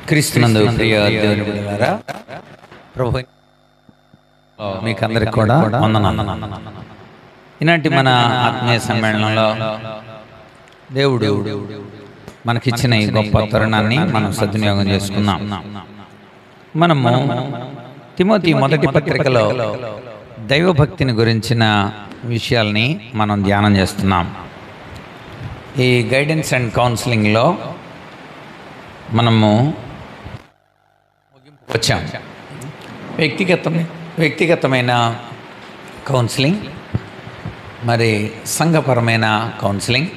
క్రీస్తునందు ప్రియ దేవుని బిడ్డలారా, ప్రభు మీకందరికి కూడా వందనాలు. ఈనాటి మన ఆత్మీయ సమ్మేళనంలో దేవుడు మనకిచ్చిన ఈ గొప్ప తరుణాన్ని మనం సద్వినియోగం చేసుకున్నాం. మనము తిమోతి మొదటి పత్రికలో దైవభక్తిని గురించిన విషయాల్ని మనం ధ్యానం చేస్తున్నాం. ఈ గైడెన్స్ అండ్ కౌన్సిలింగ్లో మనము వచ్చాం. వ్యక్తిగతమైన కౌన్సిలింగ్, మరి సంఘపరమైన కౌన్సిలింగ్,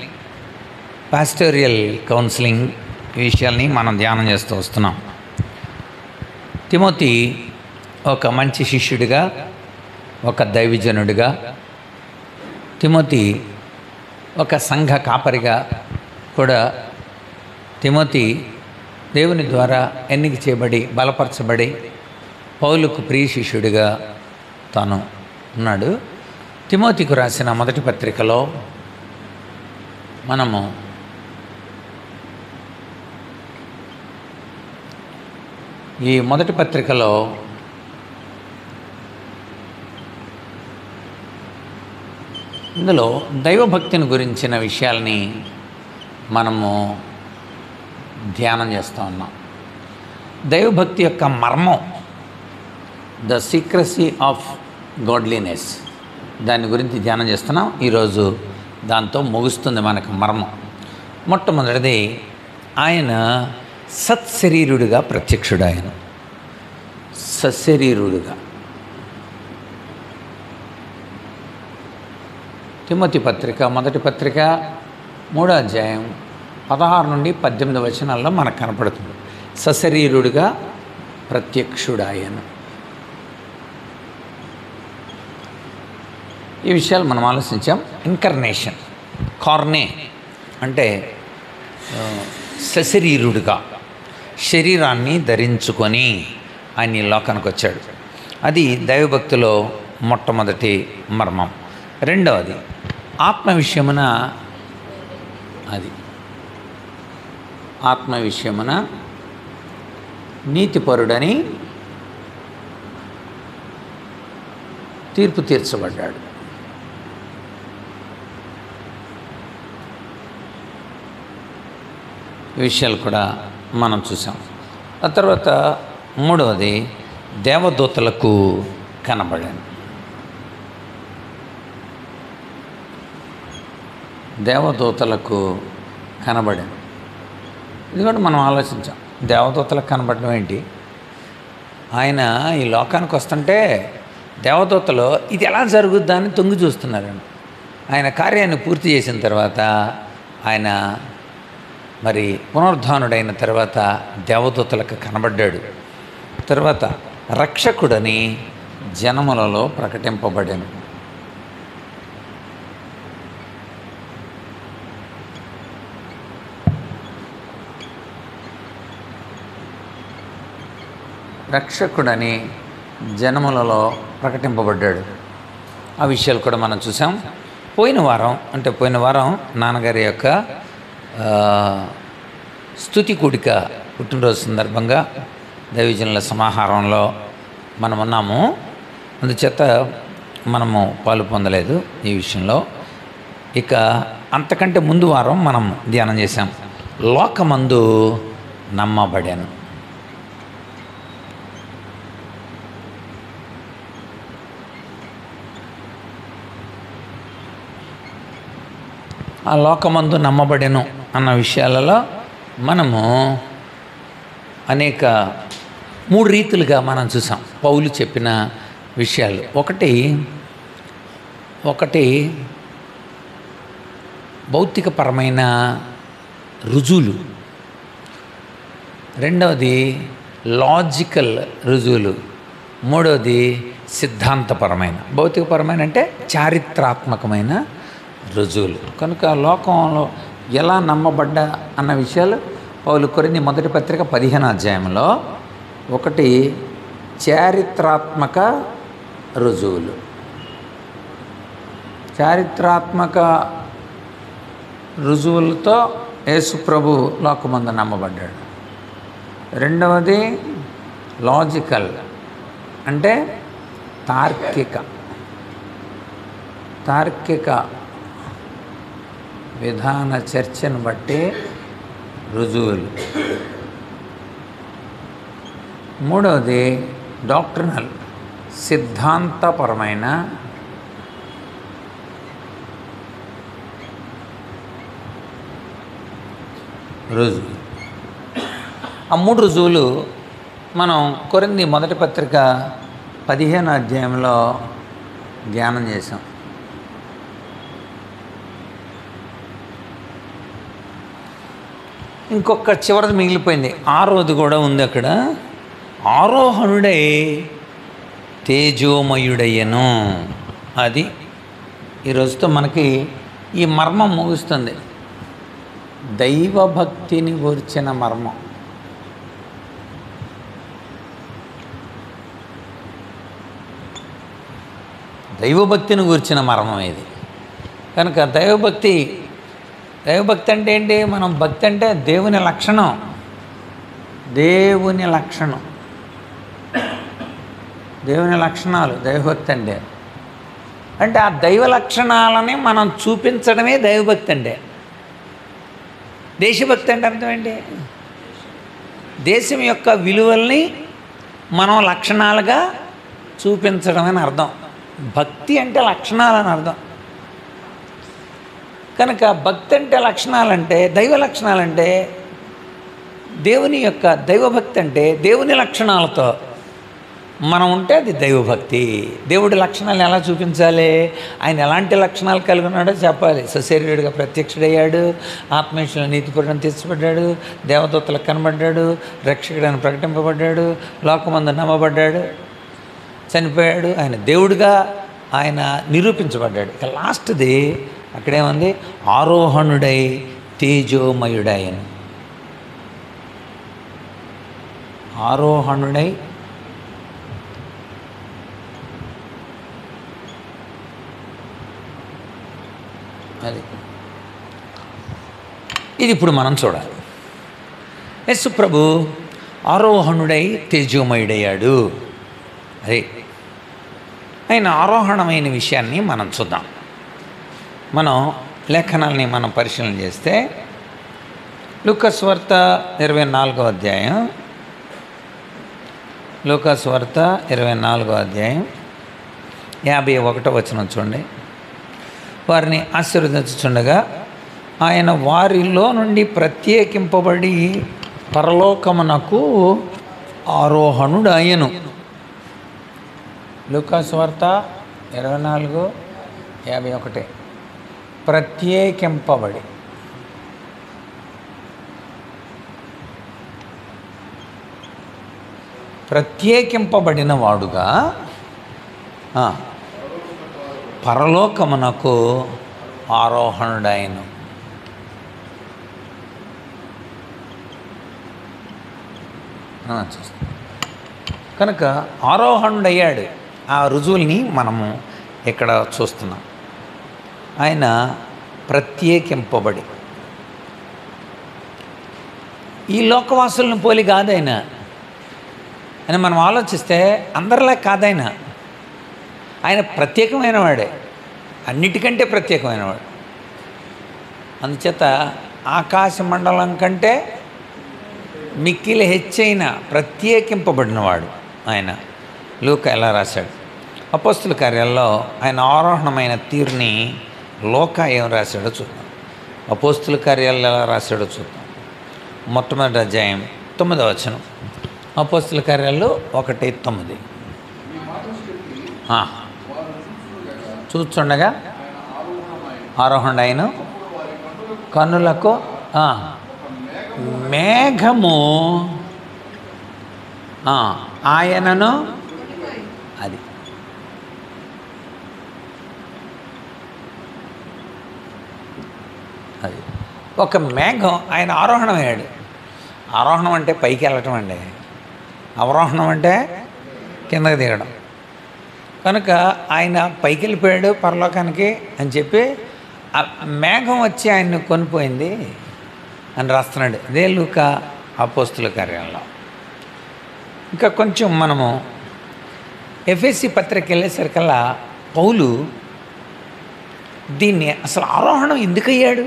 పాస్టోరియల్ కౌన్సిలింగ్ విషయాల్ని మనం ధ్యానం చేస్తూ వస్తున్నాం. తిమోతి ఒక మంచి శిష్యుడిగా, ఒక దైవజనుడిగా, తిమోతి ఒక సంఘ కాపరిగా కూడా, తిమోతి దేవుని ద్వారా ఎన్నిక చేయబడి బలపరచబడి పౌలుకు ప్రియ శిష్యుడిగా తాను ఉన్నాడు. తిమోతికి రాసిన మొదటి పత్రికలో మనము ఈ మొదటి పత్రికలో ఇందులో దైవభక్తిని గురించిన విషయాల్ని మనము ధ్యానం చేస్తూ ఉన్నాం. దైవభక్తి యొక్క మర్మం, ద సీక్రసీ ఆఫ్ గాడ్లీనెస్, దాని గురించి ధ్యానం చేస్తున్నాం. ఈరోజు దాంతో ముగుస్తుంది మనకు మర్మం. మొట్టమొదటిది, ఆయన సత్శరీరుడిగా ప్రత్యక్షుడు. ఆయన సశరీరుడిగా. తిమోతి పత్రిక మొదటి పత్రిక 3వ అధ్యాయం 16 నుండి 18 వచనాల్లో మనకు కనపడుతుంది. సశరీరుడిగా ప్రత్యక్షుడాయను. ఈ విషయాలు మనం ఆలోచించాం. ఇన్కర్నేషన్, కార్నే అంటే సశరీరుడిగా శరీరాన్ని ధరించుకొని ఆయన ఈ లోకానికి వచ్చాడు. అది దైవభక్తిలో మొట్టమొదటి మర్మం. రెండవది, ఆత్మ విషయమున, అది ఆత్మ విషయమున నీతిపరుడని తీర్పు తీర్చబడ్డాడు. ఈ విషయాలు కూడా మనం చూసాం. ఆ తర్వాత మూడవది, దేవదూతలకు కనబడాను. దేవదూతలకు కనబడాను. ఇది కూడా మనం ఆలోచించాం. దేవదూతలకు కనబడడం ఏంటి? ఆయన ఈ లోకానికి వస్తుంటే దేవదూతలు ఇది ఎలా జరుగుద్దా అని తొంగి చూస్తున్నారండి. ఆయన కార్యాన్ని పూర్తి చేసిన తర్వాత, ఆయన మరి పునరుద్ధానుడైన తర్వాత దేవదూతలకు కనబడ్డాడు. తర్వాత రక్షకుడని జనములలో ప్రకటింపబడాను. రక్షకుడని జనములలో ప్రకటింపబడ్డాడు. ఆ విషయాలు కూడా మనం చూసాం. పోయిన వారం నాన్నగారి యొక్క స్తుతి కూడిక పుట్టినరోజు సందర్భంగా దైవజనుల సమాహారంలో మనం ఉన్నాము. అందుచేత మనము పాలు పొందలేదు ఈ విషయంలో. ఇక అంతకంటే ముందు వారం మనం ధ్యానం చేశాం. లోకమందు నమ్మబడాను. ఆ లోకమందు నమ్మబడెను అన్న విషయాలలో మనము అనేక 3 రీతులుగా మనం చూసాం. పౌలు చెప్పిన విషయాలు. ఒకటి భౌతికపరమైన రుజువులు, రెండవది లాజికల్ రుజువులు, మూడవది సిద్ధాంతపరమైన. భౌతికపరమైన అంటే చారిత్రాత్మకమైన రుజువులు. కనుక లోకంలో ఎలా నమ్మబడ్డా అన్న విషయాలు పౌలు కొరింథీ మొదటి పత్రిక 15వ అధ్యాయంలో, ఒకటి చారిత్రాత్మక రుజువులు. చారిత్రాత్మక రుజువులతో యేసు ప్రభు లోకమందు నమ్మబడ్డాడు. రెండవది లాజికల్, అంటే తార్కిక విధాన చర్చను బట్టి రుజువులు. మూడవది డాక్ట్రినల్, సిద్ధాంతపరమైన రుజువు. ఆ 3 రుజువులు మనం కొరింథీ మొదటి పత్రిక 15వ అధ్యాయంలో ధ్యానం చేసాం. ఇంకొక చివరిది మిగిలిపోయింది, 6వది కూడా ఉంది అక్కడ. ఆరోహణుడై తేజోమయుడయ్యను. అది ఈరోజుతో మనకి ఈ మర్మం ముగుస్తుంది. దైవభక్తిని గూర్చిన మర్మం. దైవభక్తిని గూర్చిన మర్మం ఇది. కనుక దైవభక్తి అంటే ఏంటి? మనం భక్తి అంటే దేవుని లక్షణం, దేవుని లక్షణాలు దైవభక్తి అంటే ఆ దైవ లక్షణాలని మనం చూపించడమే దైవభక్తి అంటే. దేశభక్తి అంటే అర్థం ఏంటి? దేశం యొక్క విలువల్ని మనం లక్షణాలుగా చూపించడం అని అర్థం. భక్తి అంటే లక్షణాలని అర్థం. కనుక భక్తి అంటే లక్షణాలంటే, దైవ లక్షణాలంటే దేవుని యొక్క దైవభక్తి అంటే దేవుని లక్షణాలతో మనం ఉంటే అది దైవభక్తి. దేవుడి లక్షణాలు ఎలా చూపించాలి? ఆయన ఎలాంటి లక్షణాలు కలిగి ఉన్నాడో చెప్పాలి. సశరీరుడిగా ప్రత్యక్షుడయ్యాడు, ఆత్మీయుల నీతిపూర్ణం తీర్చబడ్డాడు, దేవదూతలకు కనబడ్డాడు, రక్షకుడని ప్రకటింపబడ్డాడు, లోకమందు నమ్మబడ్డాడు, చనిపోయాడు, ఆయన దేవుడిగా ఆయన నిరూపించబడ్డాడు. ఇక లాస్ట్ది అక్కడేముంది? ఆరోహణుడై తేజోమయుడైను. ఆరోహణుడై అది ఇది ఇప్పుడు మనం చూడాలి. యేసు ప్రభు ఆరోహణుడై తేజోమయుడయ్యాడు. అదే ఆయన ఆరోహణమైన విషయాన్ని మనం చూద్దాం. మనం లేఖనాల్ని మనం పరిశీలన చేస్తే లూకాసు వార్త 24వ అధ్యాయం, లూకాసు వార్త 24వ అధ్యాయం 51వ వచనం చూడండి. వారిని ఆశీర్వదించుచుండగా ఆయన వారిలో నుండి ప్రత్యేకింపబడి పరలోకమునకు ఆరోహణుడయ్యను. లూకాసు వార్త 24:51. ప్రత్యేకింపబడిన వాడుగా పరలోకమునకు ఆరోహణుడైను. కనుక ఆరోహణుడయ్యాడు. ఆ రుజువుల్ని మనము ఇక్కడ చూస్తున్నాం. ఆయన ప్రత్యేకింపబడి, ఈ లోకవాసులను పోలి కాదైన అని మనం ఆలోచిస్తే అందరిలా కాదైనా. ఆయన ప్రత్యేకమైన వాడే, అన్నిటికంటే ప్రత్యేకమైనవాడు. అందుచేత ఆకాశ మండలం కంటే మిక్కిలి హెచ్చైన ప్రత్యేకింపబడినవాడు ఆయన. లూకా ఎలా రాశాడు? అపోస్తుల కార్యాల్లో ఆయన ఆరోహణమైన తీరుని లూకా ఏం రాశాడో చూద్దాం. అపోస్తుల కార్యాల్లో ఎలా రాశాడో చూద్దాం. మొట్టమొదటి అధ్యాయం 9వ వచనం. అపోస్తుల కార్యాల్లో 1:9. చూస్తుండగా ఆరోహణుడైన కన్నులకు మేఘము ఆయనను, అది ఒక మేఘం ఆయన ఆరోహణమయ్యాడు. ఆరోహణం అంటే పైకి వెళ్ళటం అండి, అవరోహణం అంటే కిందకి దిగడం. కనుక ఆయన పైకి వెళ్ళిపోయాడు పరలోకానికి అని చెప్పి ఆ మేఘం వచ్చి ఆయన్ని కొనిపోయింది అని రాస్తున్నాడు. అదే లూకా అపోస్తుల కార్యాల్లో. ఇంకా కొంచెం మనము ఎఫెసీ పత్రిక వెళ్ళేసరికల్లా పౌలు దీన్ని అసలు ఆరోహణం ఎందుకు అయ్యాడు,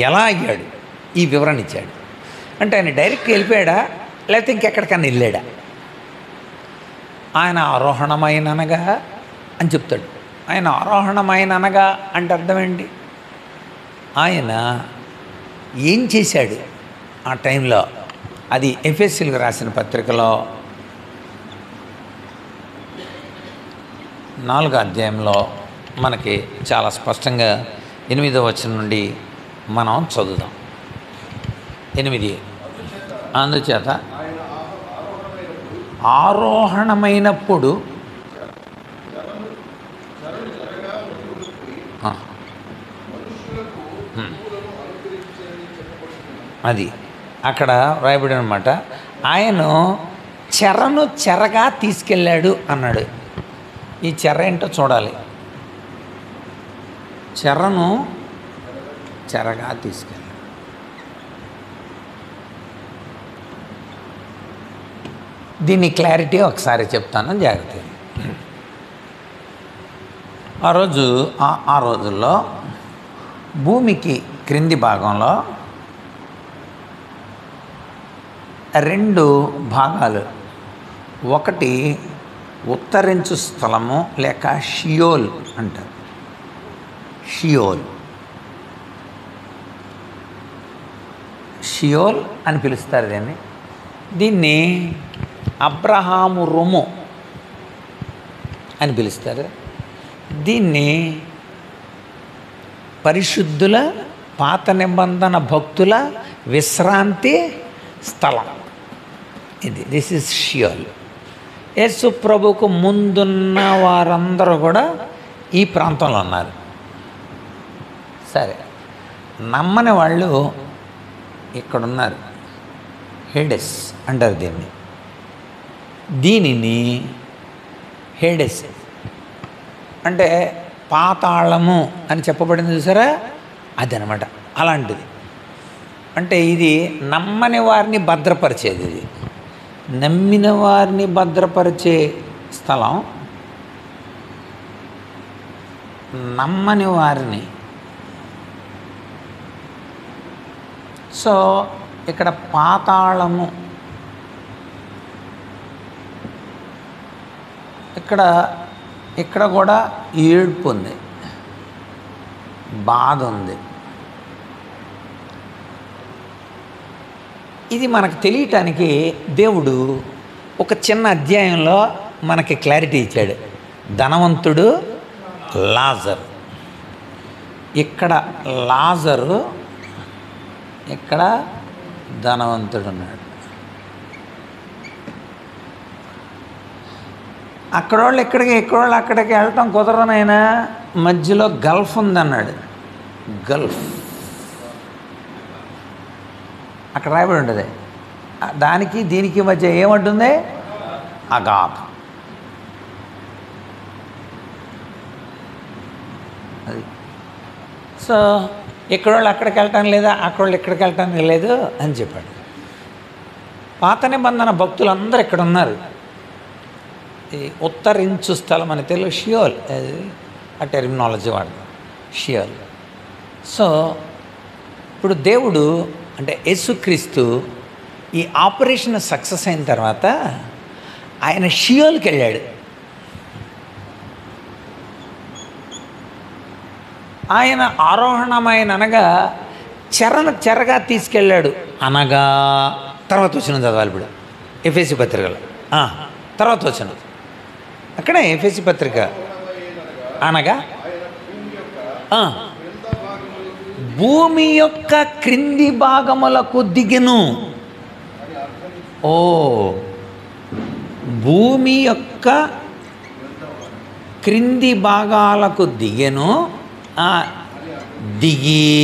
ఎలా అయ్యాడు, ఈ వివరణ ఇచ్చాడు. అంటే ఆయన డైరెక్ట్గా వెళ్ళిపోయాడా లేకపోతే ఇంకెక్కడికన్నా వెళ్ళాడా? ఆయన ఆరోహణమైననగా అని చెప్తాడు. ఆయన ఆరోహణమైననగా అంటే అర్థం ఏంటి? ఆయన ఏం చేశాడు ఆ టైంలో, అది ఎఫెసీలకు రాసిన పత్రికలో 4వ అధ్యాయంలో మనకి చాలా స్పష్టంగా 8వ వచనం నుండి మనం చదువుదాం. 8. అందుచేత ఆరోహణమైనప్పుడు అది అక్కడ రాయబడి అనమాట. ఆయన చెరను చెరగా తీసుకెళ్ళాడు అన్నాడు. ఈ చెర ఏంటో చూడాలి. చెరను చెరగా తీసుకెళ్ళాడు. దీని క్లారిటీ ఒకసారి చెప్తాను జాగ్రత్తగా. ఆ రోజుల్లో భూమికి క్రింది భాగంలో 2 భాగాలు, ఒకటి ఉత్తరించు స్థలము లేక షియోల్ అంటారు. షియోల్ అని పిలుస్తారు దీన్ని అబ్రహాము రొమ్ము అని పిలుస్తారు. దీన్ని పరిశుద్ధుల పాత నిబంధన భక్తుల విశ్రాంతి స్థలం. This is Sheol. యేసు ప్రభుకు ముందున్న వారందరూ కూడా ఈ ప్రాంతంలో ఉన్నారు. సరే, నమ్మని వాళ్ళు ఇక్కడున్నారు. హేడెస్ అంటారు దీనిని హేడెస్ అంటే పాతాళము అని చెప్పబడింది చూసారా, అది అనమాట. అలాంటిది అంటే ఇది నమ్మని వారిని భద్రపరిచేది. ఇది నమ్మిన వారిని భద్రపరిచే స్థలం. నమ్మని వారిని, సో ఇక్కడ పాతాళము, ఇక్కడ కూడా ఏడ్పు ఉంది, బాధ ఉంది. ఇది మనకు తెలియటానికి దేవుడు ఒక చిన్న అధ్యాయంలో మనకి క్లారిటీ ఇచ్చాడు. ధనవంతుడు లాజరు, ఇక్కడ లాజరు, ఇక్కడ ధనవంతుడు ఉన్నాడు. అక్కడోళ్ళు ఇక్కడికి, ఇక్కడోళ్ళు అక్కడికి వెళ్ళటం కుదరనైనా మధ్యలో గల్ఫ్ ఉందన్నాడు. గల్ఫ్ అక్కడ రాయబడి ఉంటుంది. దానికి దీనికి మధ్య ఏమంటుంది? అగాధం. అది. సో ఇక్కడోళ్ళు అక్కడికి వెళ్ళటం లేదా, అక్కడోళ్ళు ఇక్కడికి వెళ్ళటానికి లేదు అని చెప్పాడు. పాత నిబంధన భక్తులందరూ ఇక్కడ ఉన్నారు. ఈ ఉత్తరించు స్థలం అని తెలుగు షియోల్, ఆ టెర్మినాలజీ వాడు షియోల్. సో ఇప్పుడు దేవుడు అంటే యేసుక్రీస్తు ఈ ఆపరేషన్ సక్సెస్ అయిన తర్వాత ఆయన షియోల్కి వెళ్ళాడు. ఆయన ఆరోహణమైన అనగా చెరను చెరగా తీసుకెళ్ళాడు అనగా తర్వాత వచ్చిన చదవాలి. ఇప్పుడు ఎఫెసీ పత్రికలో తర్వాత వచ్చిన అక్కడే ఎఫెసీ పత్రిక అనగా భూమి యొక్క క్రింది భాగములకు దిగెను. భూమి యొక్క క్రింది భాగాలకు దిగెను. దిగి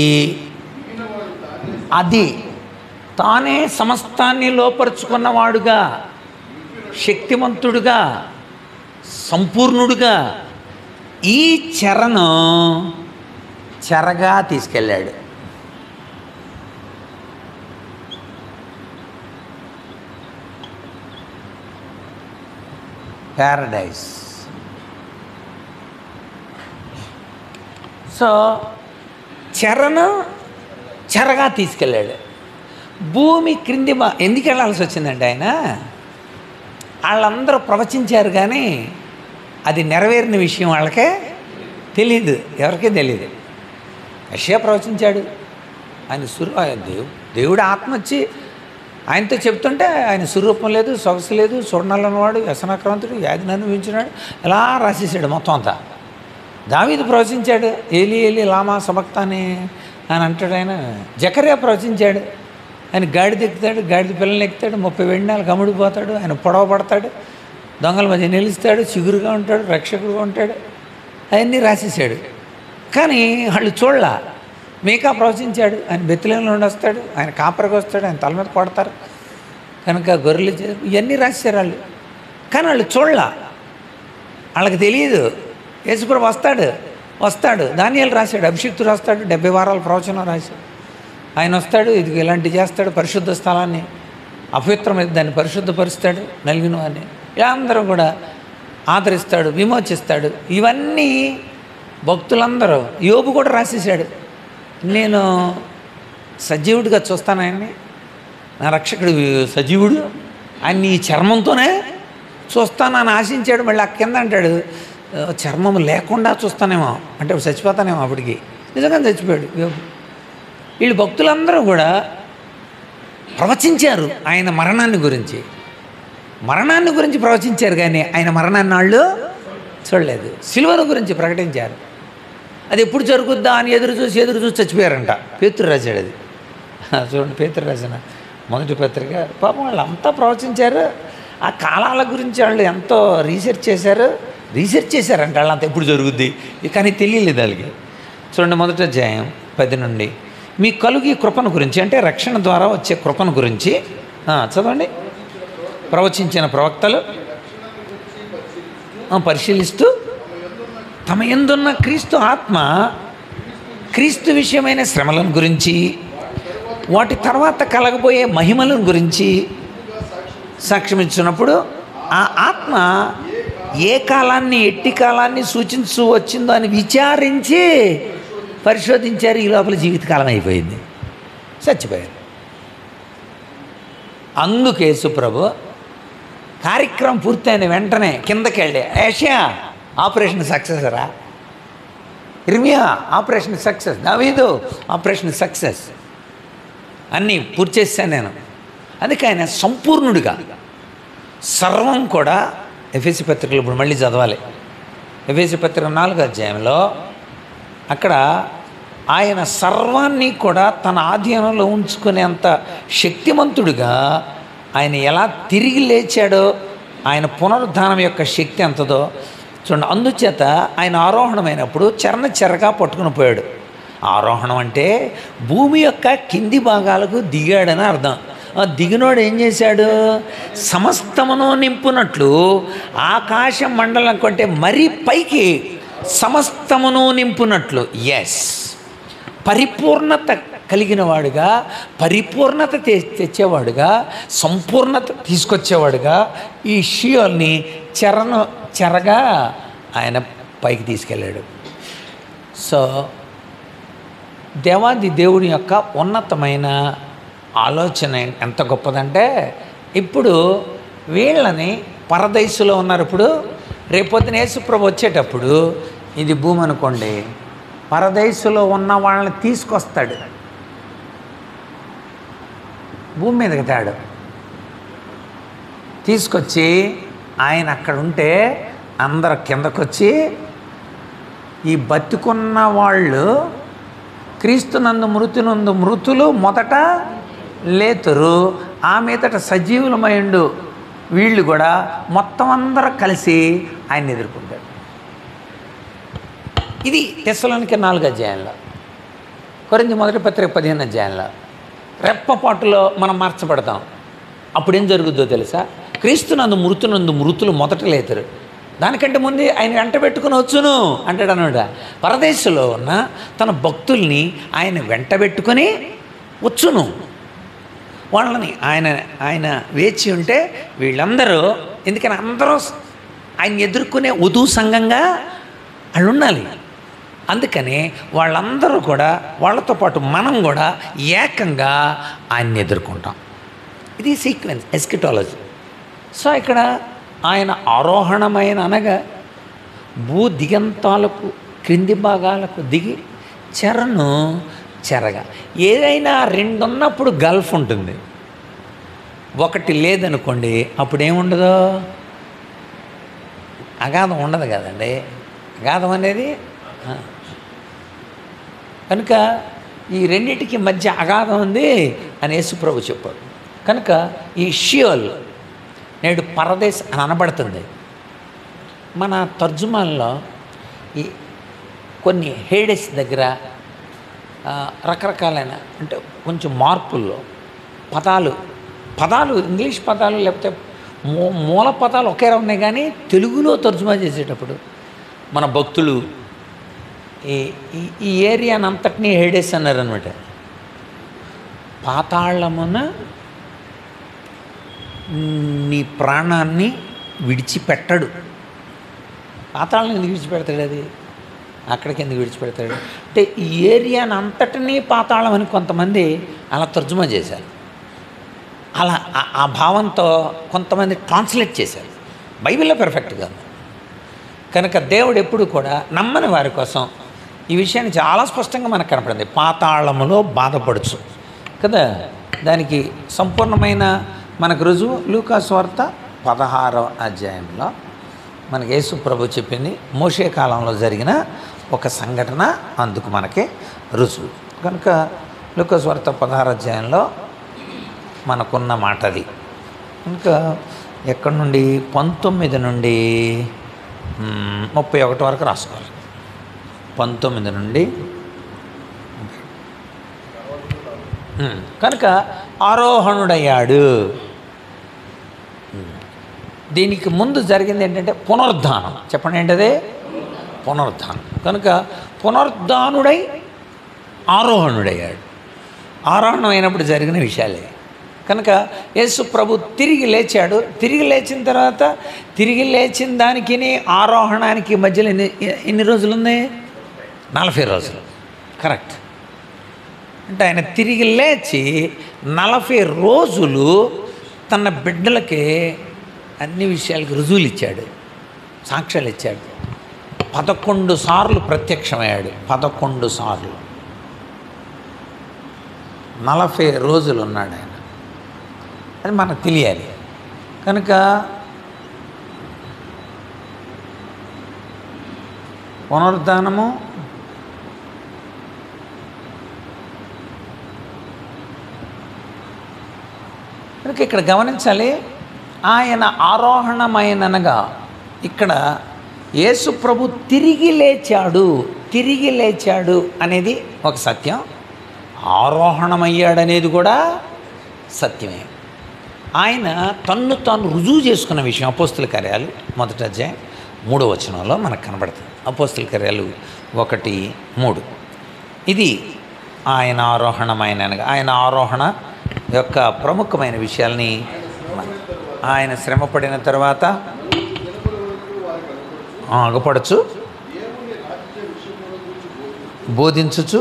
అది తానే సమస్తాన్ని లోపరుచుకున్నవాడుగా, శక్తిమంతుడుగా, సంపూర్ణుడుగా ఈ చెరను చెరగా తీసుకెళ్ళాడు. ప్యారడైస్. సో చెరను చెరగా తీసుకెళ్ళాడు. భూమి క్రింది ఎందుకు వెళ్ళాల్సి వచ్చిందంటే ఆయన వాళ్ళందరూ ప్రవచించారు కానీ అది నెరవేరిన విషయం వాళ్ళకే తెలీదు, ఎవరికీ తెలీదు. యెషయా ప్రవచించాడు, ఆయన దేవుడు ఆత్మ వచ్చి ఆయనతో చెప్తుంటే ఆయన స్వరూపం లేదు, సొగసు లేదు, చూడనల్లనివాడు, వ్యసనాక్రాంతుడు, వ్యాధిని అనుభవించినాడు, ఎలా రాసేసాడు మొత్తం అంతా. దావీదు ప్రవచించాడు, ఏలి ఏలి లామా సబక్తాని అని అంటాడు ఆయన. జకర్యా ప్రవచించాడు, ఆయన గాడిద ఎక్కుతాడు, గాడిద పిల్లల్ని ఎక్కుతాడు, 30 వెండాలు కమ్ముడిపోతాడు, ఆయన పొడవ పడతాడు, దొంగల మధ్య నిలుస్తాడు, చిగురుగా ఉంటాడు, రక్షకుడుగా ఉంటాడు, అవన్నీ రాసేసాడు. కానీ వాళ్ళు చూడలా. మీకా ప్రవచించాడు, ఆయన బెత్లెహేములో నుండి వస్తాడు, ఆయన కాపరికి వస్తాడు, ఆయన తల మీద కొడతారు కనుక గొర్రెలు ఇవన్నీ రాశారు వాళ్ళు. కానీ వాళ్ళు చూడలా, వాళ్ళకి తెలియదు. యేసుప్రభు వస్తాడు దానియేలు రాశాడు, అభిషిక్తుడు రాస్తాడు, 70 వారాల ప్రవచనం రాశాడు. ఆయన వస్తాడు, ఇది ఇలాంటివి చేస్తాడు, పరిశుద్ధ స్థలాన్ని అపవిత్రమైన దాన్ని పరిశుద్ధపరుస్తాడు, నలిగిన వాడిని ఇలా అందరూ కూడా ఆదరిస్తాడు, విమోచిస్తాడు. ఇవన్నీ భక్తులందరూ, యోబు కూడా రాసేసాడు, నేను సజీవుడిగా చూస్తాను ఆయన్ని, నా రక్షకుడు సజీవుడు, ఆయన ఈ చర్మంతోనే చూస్తానని ఆశించాడు. మళ్ళీ ఆ కింద అంటాడు, చర్మం లేకుండా చూస్తానేమో అంటే చచ్చిపోతానేమో. అప్పటికి నిజంగా చచ్చిపోయాడు యోబు. వీళ్ళు భక్తులందరూ కూడా ప్రవచించారు ఆయన మరణాన్ని గురించి ప్రవచించారు, కానీ ఆయన మరణాన్ని వాళ్ళు చూడలేదు. సిలువను గురించి ప్రకటించారు, అది ఎప్పుడు జరుగుద్దా అని ఎదురు చూసి చచ్చిపోయారంట. పేతురు రాశాడు అది. చూడండి, పేతురు రాసిన మొదటి పత్రిక. పాపం వాళ్ళు అంతా ప్రవచించారు, ఆ కాలాల గురించి వాళ్ళు ఎంతో రీసెర్చ్ చేశారంట వాళ్ళంతా ఎప్పుడు జరుగుద్ది, కానీ తెలియలేదు వాళ్ళకి. చూడండి, మొదటి అధ్యాయం 10 నుండి. మీ కలుగు కృపను గురించి అంటే రక్షణ ద్వారా వచ్చే కృపను గురించి చదవండి. ప్రవచించిన ప్రవక్తలు పరిశీలిస్తూ తమ యందున్న క్రీస్తు ఆత్మ క్రీస్తు విషయమైన శ్రమలను గురించి, వాటి తర్వాత కలగబోయే మహిమలను గురించి సాక్ష్యం ఇచ్చినప్పుడు ఆ ఆత్మ ఏ కాలాన్ని ఎట్టి కాలాన్ని సూచించు వచ్చిందో అని విచారించి పరిశోధించారు. ఈ లోపల జీవితకాలం అయిపోయింది, చచ్చిపోయారు. అందుకు యేసు ప్రభు కార్యక్రమం పూర్తయిన వెంటనే కిందకి వెళ్ళి, యెషయా ఆపరేషన్ సక్సెస్ రా, ఇర్మియా ఆపరేషన్ సక్సెస్, దావీదు ఆపరేషన్ సక్సెస్, అన్నీ పూర్తి చేశాను నేను. అందుకే ఆయన సంపూర్ణుడిగా సర్వం కూడా. ఎఫెసీ పత్రికలు ఇప్పుడు మళ్ళీ చదవాలి. ఎఫెసీ పత్రిక 4వ అధ్యాయంలో అక్కడ ఆయన సర్వాన్ని కూడా తన ఆధీనంలో ఉంచుకునేంత శక్తిమంతుడిగా ఆయన ఎలా తిరిగి లేచాడో, ఆయన పునరుద్ధానం యొక్క శక్తి ఎంతదో చూడండి. అందుచేత ఆయన ఆరోహణమైనప్పుడు చెరగా పట్టుకుని పోయాడు. ఆరోహణం అంటే భూమి యొక్క కింది భాగాలకు దిగాడని అర్థం. దిగినోడు ఏం చేశాడు? సమస్తమును నింపునట్లు ఆకాశ మండలం కంటే మరీ పైకి సమస్తమును నింపునట్లు, పరిపూర్ణత కలిగిన వాడుగా, పరిపూర్ణత తెచ్చేవాడుగా, సంపూర్ణత తీసుకొచ్చేవాడుగా ఈ షియోల్ని చెరగా ఆయన పైకి తీసుకెళ్ళాడు. సో దేవాది దేవుని యొక్క ఉన్నతమైన ఆలోచన ఎంత గొప్పదంటే, ఇప్పుడు వీళ్ళని పరదైసులో ఉన్నారు. ఇప్పుడు రేపొద్దున యేసుప్రభు వచ్చేటప్పుడు, ఇది భూమి అనుకోండి, పరదైసులో ఉన్న వాళ్ళని తీసుకొస్తాడు, భూమి మీదకి తాడు తీసుకొచ్చి ఆయన అక్కడ ఉంటే అందరు కిందకొచ్చి ఈ బతికున్న వాళ్ళు క్రీస్తునందు మృతులు మొదట లేతురు, ఆ మీదట సజీవులమైండు వీళ్ళు కూడా మొత్తం అందరూ కలిసి ఆయన ఎదుర్కొంటారు. ఇది తెస్సలోనికే 4వ అధ్యాయంలో, కొరింథీ మొదటి పత్రిక 15వ అధ్యాయంలో. రెప్పపాటులో మనం మార్చబడతాం. అప్పుడేం జరుగుద్దో తెలుసా? క్రీస్తునందు మృతులు మొదట లేతురు, దానికంటే ముందే ఆయన వెంట పెట్టుకుని వచ్చును అంటాడు అన్నమాట. పరదేశంలో ఉన్న తన భక్తుల్ని ఆయన వెంట పెట్టుకొని వచ్చును. వాళ్ళని ఆయన వేచి ఉంటే వీళ్ళందరూ, ఎందుకని అందరూ ఆయన ఎదుర్కొనే వధువు సంఘంగా వాళ్ళు ఉండాలి. అందుకని వాళ్ళందరూ కూడా, వాళ్ళతో పాటు మనం కూడా ఏకంగా ఆయన్ని ఎదుర్కొంటాం. ఇది సీక్వెన్స్, ఎస్కిటాలజీ. సో ఇక్కడ ఆయన ఆరోహణమైన అనగా భూ దిగంతాలకు క్రింది భాగాలకు దిగి చెరను చెరగా. ఏదైనా రెండు ఉన్నప్పుడు గల్ఫ్ ఉంటుంది, ఒకటి లేదనుకోండి అప్పుడు ఏముండదు, అగాధం ఉండదు కదండి. అగాధం అనేది కనుక ఈ రెండింటికి మధ్య అగాధం ఉంది అని యేసుప్రభు చెప్పాడు. కనుక ఈ షియోల్ నేడు పరదేశ్ అని అనబడుతుంది. మన తర్జుమాల్లో ఈ కొన్ని హేడెస్ దగ్గర రకరకాలైన అంటే కొంచెం మార్పుల్లో పదాలు ఇంగ్లీష్ పదాలు లేకపోతే మూల పదాలు ఒకేలా ఉన్నాయి, కానీ తెలుగులో తర్జుమా చేసేటప్పుడు మన భక్తులు ఈ ఏరియాని అంతటినీ హేడెస్ అన్నారనమాట. పాతాళమున నీ ప్రాణాన్ని విడిచిపెట్టడు. పాతాళం ఎందుకు విడిచిపెడతాడు? అది అక్కడికి ఎందుకు విడిచిపెడతాడు అంటే ఈ ఏరియాని అంతటినీ పాతాళం అని కొంతమంది అలా తర్జుమా చేశారు. అలా ఆ భావంతో కొంతమంది ట్రాన్స్లేట్ చేశారు. బైబిల్లో పెర్ఫెక్ట్గా ఉంది. కనుక దేవుడు ఎప్పుడు కూడా నమ్మని వారి కోసం ఈ విషయాన్ని చాలా స్పష్టంగా మనకు కనపడింది. పాతాళములో బాధపడుచు కదా, దానికి సంపూర్ణమైన మనకు రుజువు లూకా సువార్త 16వ అధ్యాయంలో మనకి యేసు ప్రభు చెప్పింది. మోషే కాలంలో జరిగిన ఒక సంఘటన అందుకు మనకి రుజువు. కనుక లూకా సువార్త 16వ అధ్యాయంలో మనకున్న మాట అది. ఇంకా ఎక్కడి నుండి 19 నుండి 31 వరకు రాసుకోవాలి. 19 నుండి కనుక ఆరోహణుడయ్యాడు. దీనికి ముందు జరిగింది ఏంటంటే పునరుద్ధానం. చెప్పండి ఏంటదే? పునరుద్ధానం. కనుక పునరుద్ధానుడై ఆరోహణుడయ్యాడు. ఆరోహణం అయినప్పుడు జరిగిన విషయాలే. కనుక యేసు ప్రభు తిరిగి లేచాడు. తిరిగి లేచిన తర్వాత తిరిగి లేచిన దానికి ఆరోహణానికి మధ్యలో ఎన్ని రోజులు ఉంది? 40 రోజులు. కరెక్ట్. అంటే ఆయన తిరిగి లేచి 40 రోజులు తన బిడ్డలకి అన్ని విషయాలకి రుజువులు ఇచ్చాడు, సాక్ష్యాలు ఇచ్చాడు. 11 సార్లు ప్రత్యక్షమయ్యాడు. 11 సార్లు 40 రోజులు ఉన్నాడు ఆయన. అది మనకు తెలియాలి. కనుక పునరుద్ధానము కనుక ఇక్కడ గమనించాలి. ఆయన ఆరోహణమైననగా ఇక్కడ యేసు ప్రభు తిరిగి లేచాడు అనేది ఒక సత్యం. ఆరోహణమయ్యాడనేది కూడా సత్యమే. ఆయన తన్ను తాను రుజువు చేసుకున్న విషయం అపోస్తుల కార్యాలు 1వ అధ్యాయం 3వ వచనంలో మనకు కనబడుతుంది. అపోస్తుల కార్యాలు 1:3. ఇది ఆయన ఆరోహణమైననగా ఆయన ఆరోహణ యొక్క ప్రముఖమైన విషయాల్ని ఆయన శ్రమపడిన తర్వాత అగపడచ్చు, బోధించుచు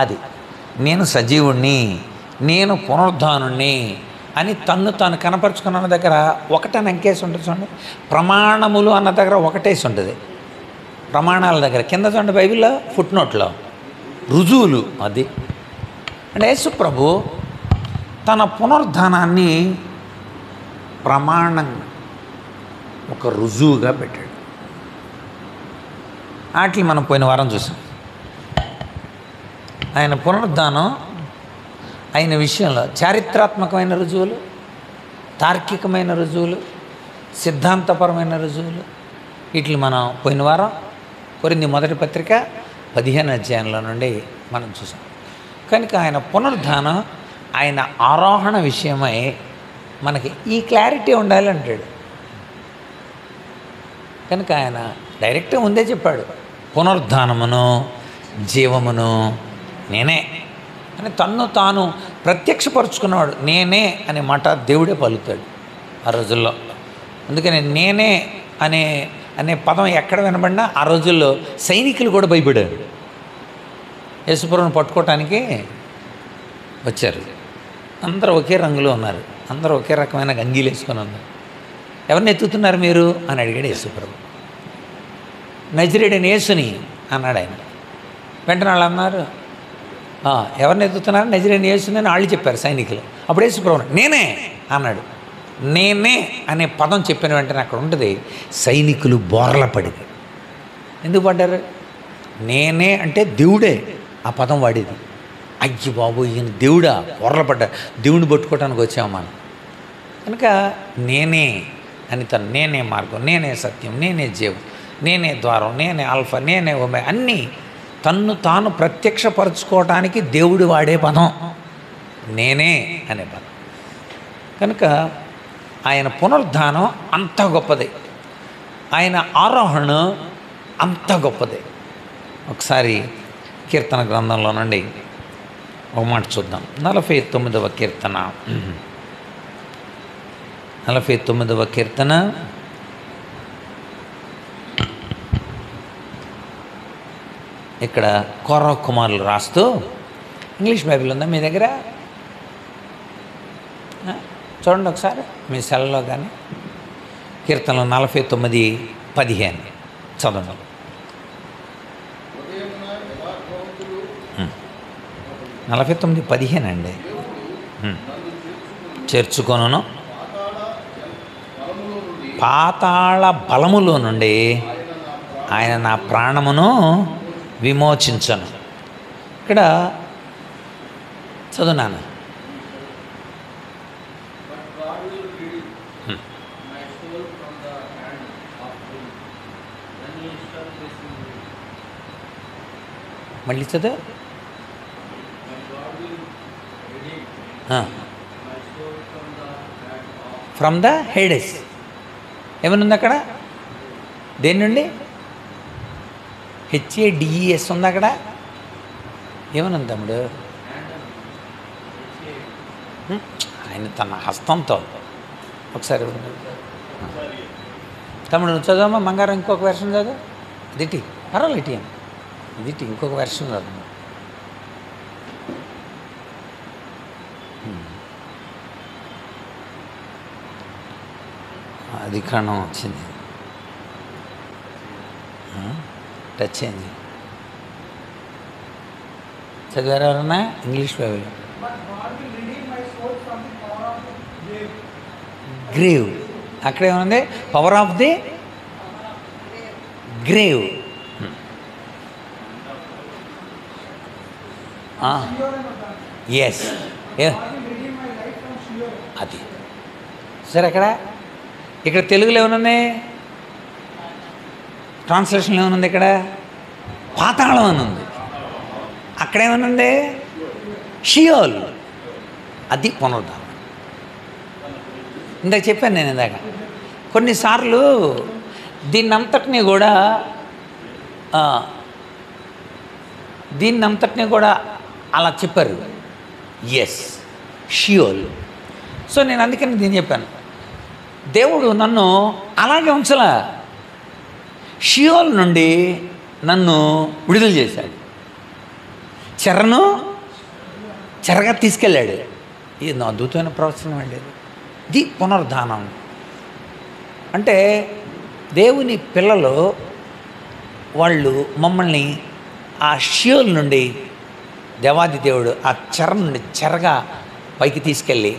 అది నేను సజీవుణ్ణి, నేను పునరుద్ధానుణ్ణి అని తన్ను తాను కనపరుచుకున్న దగ్గర ఒకటని అంకేసి ఉంటుంది చూడండి. ప్రమాణములు అన్న దగ్గర ఒకటేసి ఉంటుంది. ప్రమాణాల దగ్గర కింద చూడండి బైబిల్లో ఫుట్ నోట్లో రుజువులు. అది అంటే యేసు ప్రభు తన పునరుద్ధానాన్ని ప్రమాణం ఒక రుజువుగా పెట్టాడు. వాటిని మనం పోయిన వారం చూసాం. ఆయన పునరుద్ధానం అయిన విషయంలో చారిత్రాత్మకమైన రుజువులు, తార్కికమైన రుజువులు, సిద్ధాంతపరమైన రుజువులు, వీటిని మనం పోయిన వారం కొరింథీ మొదటి పత్రిక 15వ అధ్యాయంలో నుండి మనం చూసాం. కనుక ఆయన పునరుద్ధానం, ఆయన ఆరోహణ విషయమై మనకి ఈ క్లారిటీ ఉండాలి అంటాడు. కనుక ఆయన డైరెక్ట్గా ముందే చెప్పాడు, పునరుద్ధానమును జీవమును నేనే అని తన్ను తాను ప్రత్యక్షపరుచుకున్నవాడు. నేనే అనే మాట దేవుడే పలుకుతాడు ఆ రోజుల్లో. అందుకని నేనే అనే అనే పదం ఎక్కడ వినబడినా ఆ రోజుల్లో సైనికులు కూడా భయపడారు. యేసుప్రభువుని పట్టుకోవటానికి వచ్చారు. అందరూ ఒకే రంగులో ఉన్నారు, అందరూ ఒకే రకమైన గంగీలు వేసుకొని ఉన్నారు. ఎవరిని ఎత్తుతున్నారు మీరు అని అడిగాడు యేసుప్రభు. నజరేయుడైన యేసుని అన్నాడు ఆయన. వెంటనే వాళ్ళు అన్నారు, ఎవరిని ఎత్తుతున్నారు? నజరేయుడైన యేసుని అని వాళ్ళు చెప్పారు సైనికులు. అప్పుడు యేసుప్రభు నేనే అన్నాడు. నేనే అనే పదం చెప్పిన వెంటనే అక్కడ ఉంటుంది సైనికులు బోర్ల పడింది. ఎందుకు పడ్డారు? నేనే అంటే దేవుడే ఆ పదం వాడేది. అయ్యి బాబు ఈయన దేవుడా, బోర్ల పడ్డా, దేవుడిని పట్టుకోవటానికి వచ్చాము మనం. కనుక నేనే అని తను, నేనే మార్గం, నేనే సత్యం, నేనే జీవం, నేనే ద్వారం, నేనే ఆల్ఫా, నేనే ఒమే, అన్నీ తన్ను తాను ప్రత్యక్షపరచుకోవటానికి దేవుడు వాడే పదం నేనే అనే పదం. కనుక ఆయన పునరుద్ధానం అంత గొప్పది, ఆయన ఆరోహణ అంత గొప్పది. ఒకసారి కీర్తన గ్రంథంలో నుండి ఒక మాట చూద్దాం. 49వ కీర్తన, 49వ కీర్తన ఇక్కడ కోరహ కుమారులు రాస్తూ, ఇంగ్లీష్ బైబిల్ ఉందా మీ దగ్గర? చూడండి ఒకసారి మీ సెల్లో కానీ. కీర్తనలు 49:15 చదవండి. 49:15 అండి. చేర్చుకొనును పాతాళ బలములో నుండి ఆయన నా ప్రాణమును విమోచించను. ఇక్కడ చదువునాను. మళ్ళీ చదువు. ఫ్రమ్ ద హేడెస్ ఏమనుంది అక్కడ? దేని నుండి? HADES ఉంది అక్కడ. ఏమనుంది తమ్ముడు? ఆయన తన హస్తంతో ఒకసారి తమ్ముడు నువ్వు చదవమ్మా. బంగారం ఇంకొక వెర్షన్ చదువు. ఇదిటి పర్వాలేదు, ఇటీ అని ఇదిటి ఇంకొక వెర్షన్ చదువు. అది కారణం వచ్చింది, టచ్ అయింది. చదివారు ఎవరన్నా ఇంగ్లీష్ బైబిల్? గ్రేవ్. అక్కడేముంది? Power of the grave. Yes, అది సరే. ఇక్కడ తెలుగులో ఏమనుంది? ట్రాన్స్లేషన్లో ఏమనుంది? ఇక్కడ పాతాళం అని ఉంది. అక్కడేమనుంది? షియోల్. అది పునరుద్ధానం. ఇందాక చెప్పాను నేను. ఇందాక కొన్నిసార్లు దీన్నంతటినీ కూడా అలా చెప్పారు. Yes, Sheol. సో నేను అందుకని దీన్ని చెప్పాను. దేవుడు నన్ను అలాగే ఉంచలా, షియోల్ నుండి నన్ను విడుదల చేశాడు, చెరగా తీసుకెళ్ళాడు. ఇది అద్భుతమైన ప్రవచనం అండి. ఇది పునరుద్ధానం అంటే. దేవుని పిల్లలు వాళ్ళు మమ్మల్ని ఆ షియోల్ నుండి దేవాది దేవుడు ఆ చెర నుండి చెరగా పైకి తీసుకెళ్ళి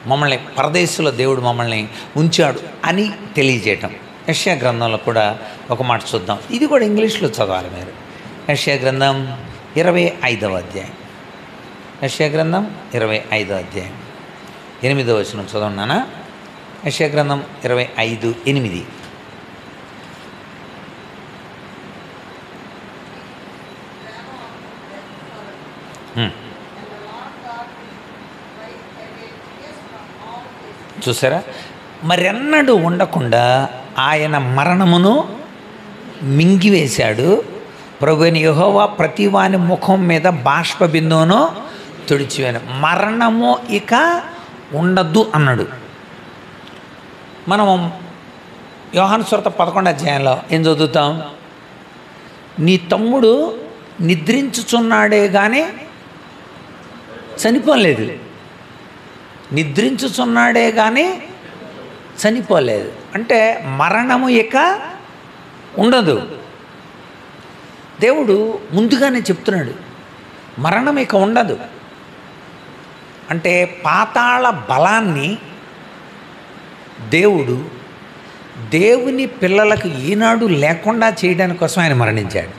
మమ్మల్ని పరదేశంలో దేవుడు మమ్మల్ని ఉంచాడు అని తెలియజేయటం. యెషయా గ్రంథంలో కూడా ఒక మాట చూద్దాం. ఇది కూడా ఇంగ్లీష్లో చదవాలి మీరు. యెషయా గ్రంథం 25వ అధ్యాయం. యెషయా గ్రంథం 25వ అధ్యాయం 8వ వచనం చదవన్నానా? యెషయా గ్రంథం 25:8. చూసారా? మరెన్నడూ ఉండకుండా ఆయన మరణమును మింగివేశాడు. ప్రభువైన యెహోవా ప్రతి వాని ముఖం మీద బాష్ప బిందువును తుడిచివేయను, మరణము ఇక ఉండదు అన్నాడు. మనం యోహాను సువార్త 11వ అధ్యాయంలో ఏం చదువుతాం? నీ తమ్ముడు నిద్రించుచున్నాడే కానీ చనిపోలేదు, నిద్రించుచున్నాడే కానీ చనిపోలేదు. అంటే మరణము ఇక ఉండదు. దేవుడు ముందుగానే చెప్తున్నాడు మరణం ఇక ఉండదు. అంటే పాతాళ బలాన్ని దేవుని పిల్లలకు ఈనాడు లేకుండా చేయడానికి కోసం ఆయన మరణించాడు.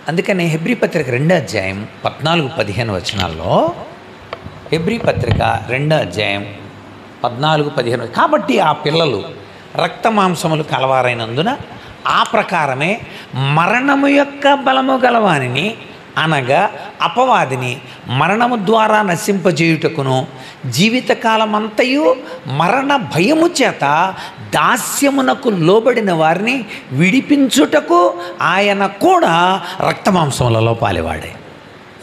అందుకని హెబ్రీ పత్రిక 2వ అధ్యాయం 14-15 వచనాల్లో, హెబ్రీ పత్రిక 2వ అధ్యాయం 14-15, కాబట్టి ఆ పిల్లలు రక్త మాంసములు కలవారైనందున ఆ ప్రకారమే మరణము యొక్క బలము గలవానిని, అనగా అపవాదిని మరణము ద్వారా నశింపజేయుటకును, జీవితకాలమంతయు మరణ భయము చేత దాస్యమునకు లోబడిన వారిని విడిపించుటకు ఆయన కూడా రక్తమాంసములలో పాలివాడే.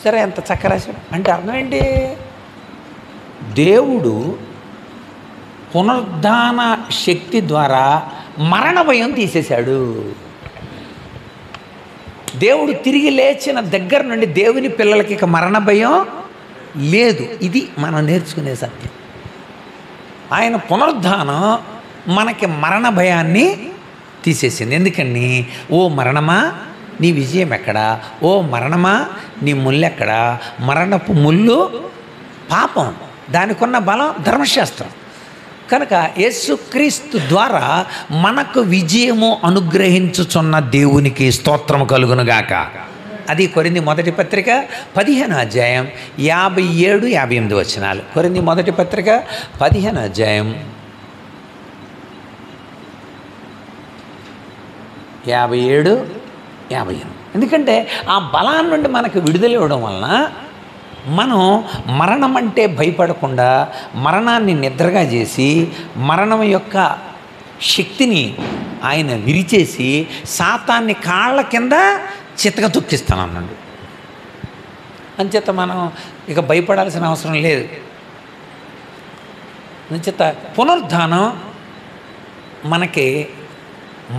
సరే, ఎంత చక్కగా రాశాడు. అంటే అర్థం ఏంటి? దేవుడు పునరుద్ధాన శక్తి ద్వారా మరణ భయం తీసేశాడు. దేవుడు తిరిగి లేచిన దగ్గర నుండి దేవుని పిల్లలకి ఇక మరణ భయం లేదు. ఇది మనం నేర్చుకునే సత్యం. ఆయన పునరుద్ధానం మనకి మరణ భయాన్ని తీసేసింది. ఎందుకని? ఓ మరణమా నీ విజయం ఎక్కడా? ఓ మరణమా నీ ముళ్ళు ఎక్కడా? మరణపు ముళ్ళు పాపం, దానికున్న బలం ధర్మశాస్త్రం. కనుక యేసుక్రీస్తు ద్వారా మనకు విజయము అనుగ్రహించుచున్న దేవునికి స్తోత్రము కలుగునుగాక. అది కొరింథీ మొదటి పత్రిక 15వ అధ్యాయం 57-58 వచనాలు. కొరింథీ మొదటి పత్రిక 15వ అధ్యాయం 57-58. ఎందుకంటే ఆ బలాన్ని నుండి మనకు విడుదల ఇవ్వడం వలన మనం మరణం అంటే భయపడకుండా మరణాన్ని నిద్రగా చేసి మరణం యొక్క శక్తిని ఆయన విరిచేసి సాతాన్ని కాళ్ళ కింద చితక తొక్కిస్తానన్నాడు. అంచేత మనం ఇక భయపడాల్సిన అవసరం లేదు. అంచేత పునరుద్ధానం మనకి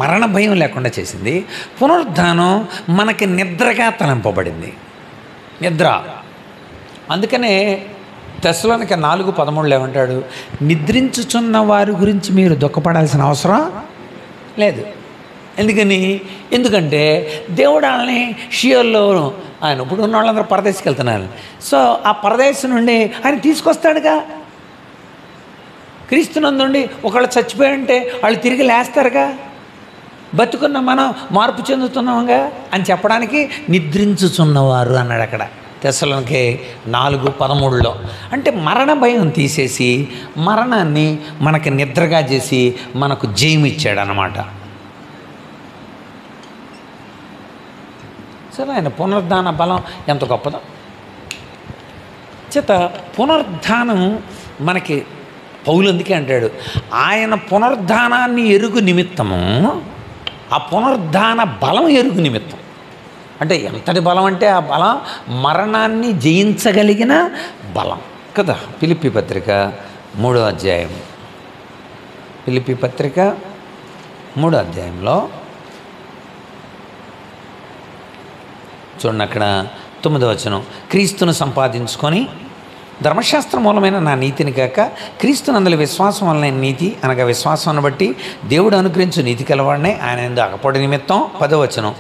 మరణ భయం లేకుండా చేసింది. పునరుద్ధానం మనకి నిద్రగా తలంపబడింది. నిద్ర. అందుకనే తెస్సలోనిక 4:13 ఏమంటాడు? నిద్రించుచున్న వారి గురించి మీరు దుఃఖపడాల్సిన అవసరం లేదు. ఎందుకంటే దేవుడు వాళ్ళని షియోల్లో ఆయన ఇప్పుడు ఉన్న వాళ్ళందరూ పరదేశకి వెళ్తున్నారు. సో ఆ పరదేశం నుండి ఆయన తీసుకొస్తాడుగా. క్రీస్తునందుండి ఒకళ్ళు చచ్చిపోయింటే వాళ్ళు తిరిగి లేస్తారుగా. బతుకున్న మనం మార్పు చెందుతున్నాముగా అని చెప్పడానికి నిద్రించుచున్నవారు అన్నాడు అక్కడ తెస్సలోనిక 4:13. అంటే మరణ భయం తీసేసి మరణాన్ని మనకి నిద్రగా చేసి మనకు జయం ఇచ్చాడు అన్నమాట. సరే, ఆయన పునరుద్ధాన బలం ఎంత గొప్పదో. చేత పునరుద్ధానం మనకి పౌలు అందుకే అంటాడు, ఆయన పునరుద్ధానాన్ని ఎరుగు నిమిత్తము, ఆ పునరుద్ధాన బలం ఎరుగు నిమిత్తం. అంటే ఎంతటి బలం అంటే ఆ బలం మరణాన్ని జయించగలిగిన బలం కదా. ఫిలిప్పీ పత్రిక 3వ అధ్యాయం, ఫిలిప్పీ పత్రిక 3వ అధ్యాయంలో చూడండి, అక్కడ 9వ వచనం. క్రీస్తును సంపాదించుకొని ధర్మశాస్త్ర మూలమైన నా నీతిని కాక క్రీస్తునందలి విశ్వాసం వలన నీతి, అనగా విశ్వాసాన్ని బట్టి దేవుడు అనుగ్రహించు నీతి కలవాడినే ఆయన ఎందు అగపడి నిమిత్తం. 10వ వచనం.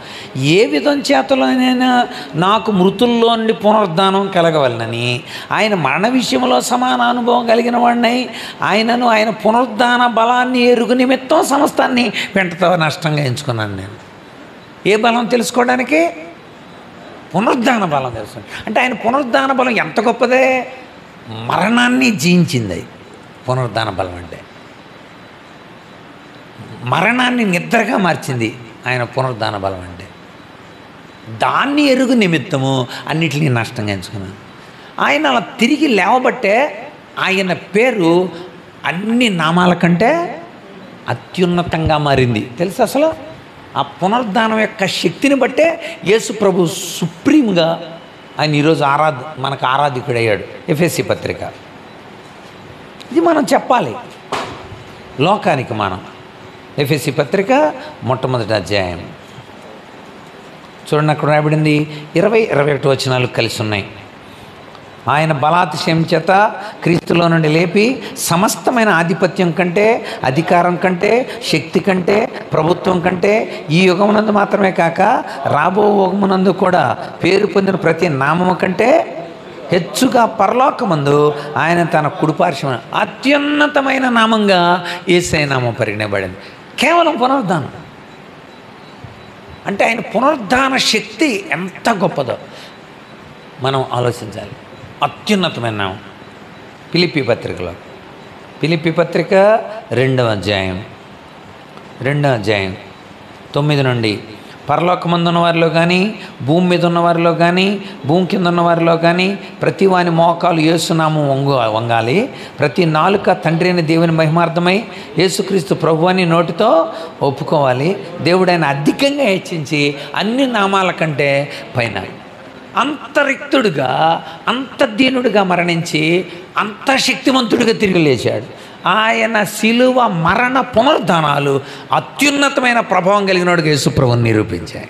ఏ విధం చేతలోనైనా నాకు మృతుల్లో నుండి పునరుద్ధానం కలగవలనని ఆయన మరణ విషయంలో సమాన అనుభవం కలిగిన వాడినై ఆయనను ఆయన పునరుద్ధాన బలాన్ని ఎరుగు నిమిత్తం సమస్తాన్ని వెంటతో నష్టంగా ఎంచుకున్నాను. నేను ఏ బలం తెలుసుకోవడానికి? పునరుద్ధాన బలం తెలుసు. అంటే ఆయన పునరుద్ధాన బలం ఎంత గొప్పదే! మరణాన్ని జయించింది పునరుద్ధాన బలం. అంటే మరణాన్ని నిద్రగా మార్చింది ఆయన పునరుద్ధాన బలం. అంటే దాన్ని ఎరుగు నిమిత్తము అన్నిటినీ నష్టంగా ఎంచుకున్నాను. ఆయన అలా తిరిగి లేవబట్టే ఆయన పేరు అన్ని నామాల కంటే అత్యున్నతంగా మారింది. తెలుసు అసలు ఆ పునరుద్ధానం యొక్క శక్తిని బట్టే యేసు ప్రభు సుప్రీంగా ఆయన ఈరోజు మనకు ఆరాధికుడయ్యాడు. ఎఫెసీ పత్రిక ఇది మనం చెప్పాలి లోకానికి. మనం ఎఫెసీ పత్రిక మొట్టమొదటి అధ్యాయం చూడండి, అక్కడ రాయబడింది 20-21 వచనాలు కలిసి ఉన్నాయి. ఆయన బలాతిశయం చేత క్రీస్తులో నుండి లేపి సమస్తమైన ఆధిపత్యం కంటే, అధికారం కంటే, శక్తి కంటే, ప్రభుత్వం కంటే ఈ యుగమునందు మాత్రమే కాక రాబో యుగమునందు కూడా పేరు పొందిన ప్రతి నామము కంటే హెచ్చుగా పరలోకమందు ఆయన తన కుడిపార్శ్వన అత్యున్నతమైన నామంగా యేసయ్య నామం పరిగణించబడింది. కేవలం పునరుద్ధానం అంటే ఆయన పునరుద్ధాన శక్తి ఎంత గొప్పదో మనం ఆలోచించాలి. అత్యున్నతమైన నామం. ఫిలిప్పీ పత్రికలో, ఫిలిప్పీ పత్రిక 2వ అధ్యాయం 9 నుండి పరలోకమందున్న వారిలో కానీ, భూమి మీద ఉన్న వారిలో కానీ, భూమి కింద ఉన్న వారిలో కానీ ప్రతి వాని మోకాలు యేసునామం వంగాలి, ప్రతి నాలుక తండ్రి అయిన దేవుని మహిమార్థమై యేసుక్రీస్తు ప్రభువుని నోటితో ఒప్పుకోవాలి. దేవుడు ఆయన అధికంగా హెచ్చించి అన్ని నామాల కంటే పైన అంత రిక్తుడుగా, అంత దీనుడిగా మరణించి అంత శక్తివంతుడిగా తిరిగి లేచాడు. ఆయన శిలువ మరణ పునరుద్ధానాలు అత్యున్నతమైన ప్రభావం కలిగినోడుగా యేసుప్రభువుని నిరూపించాయి.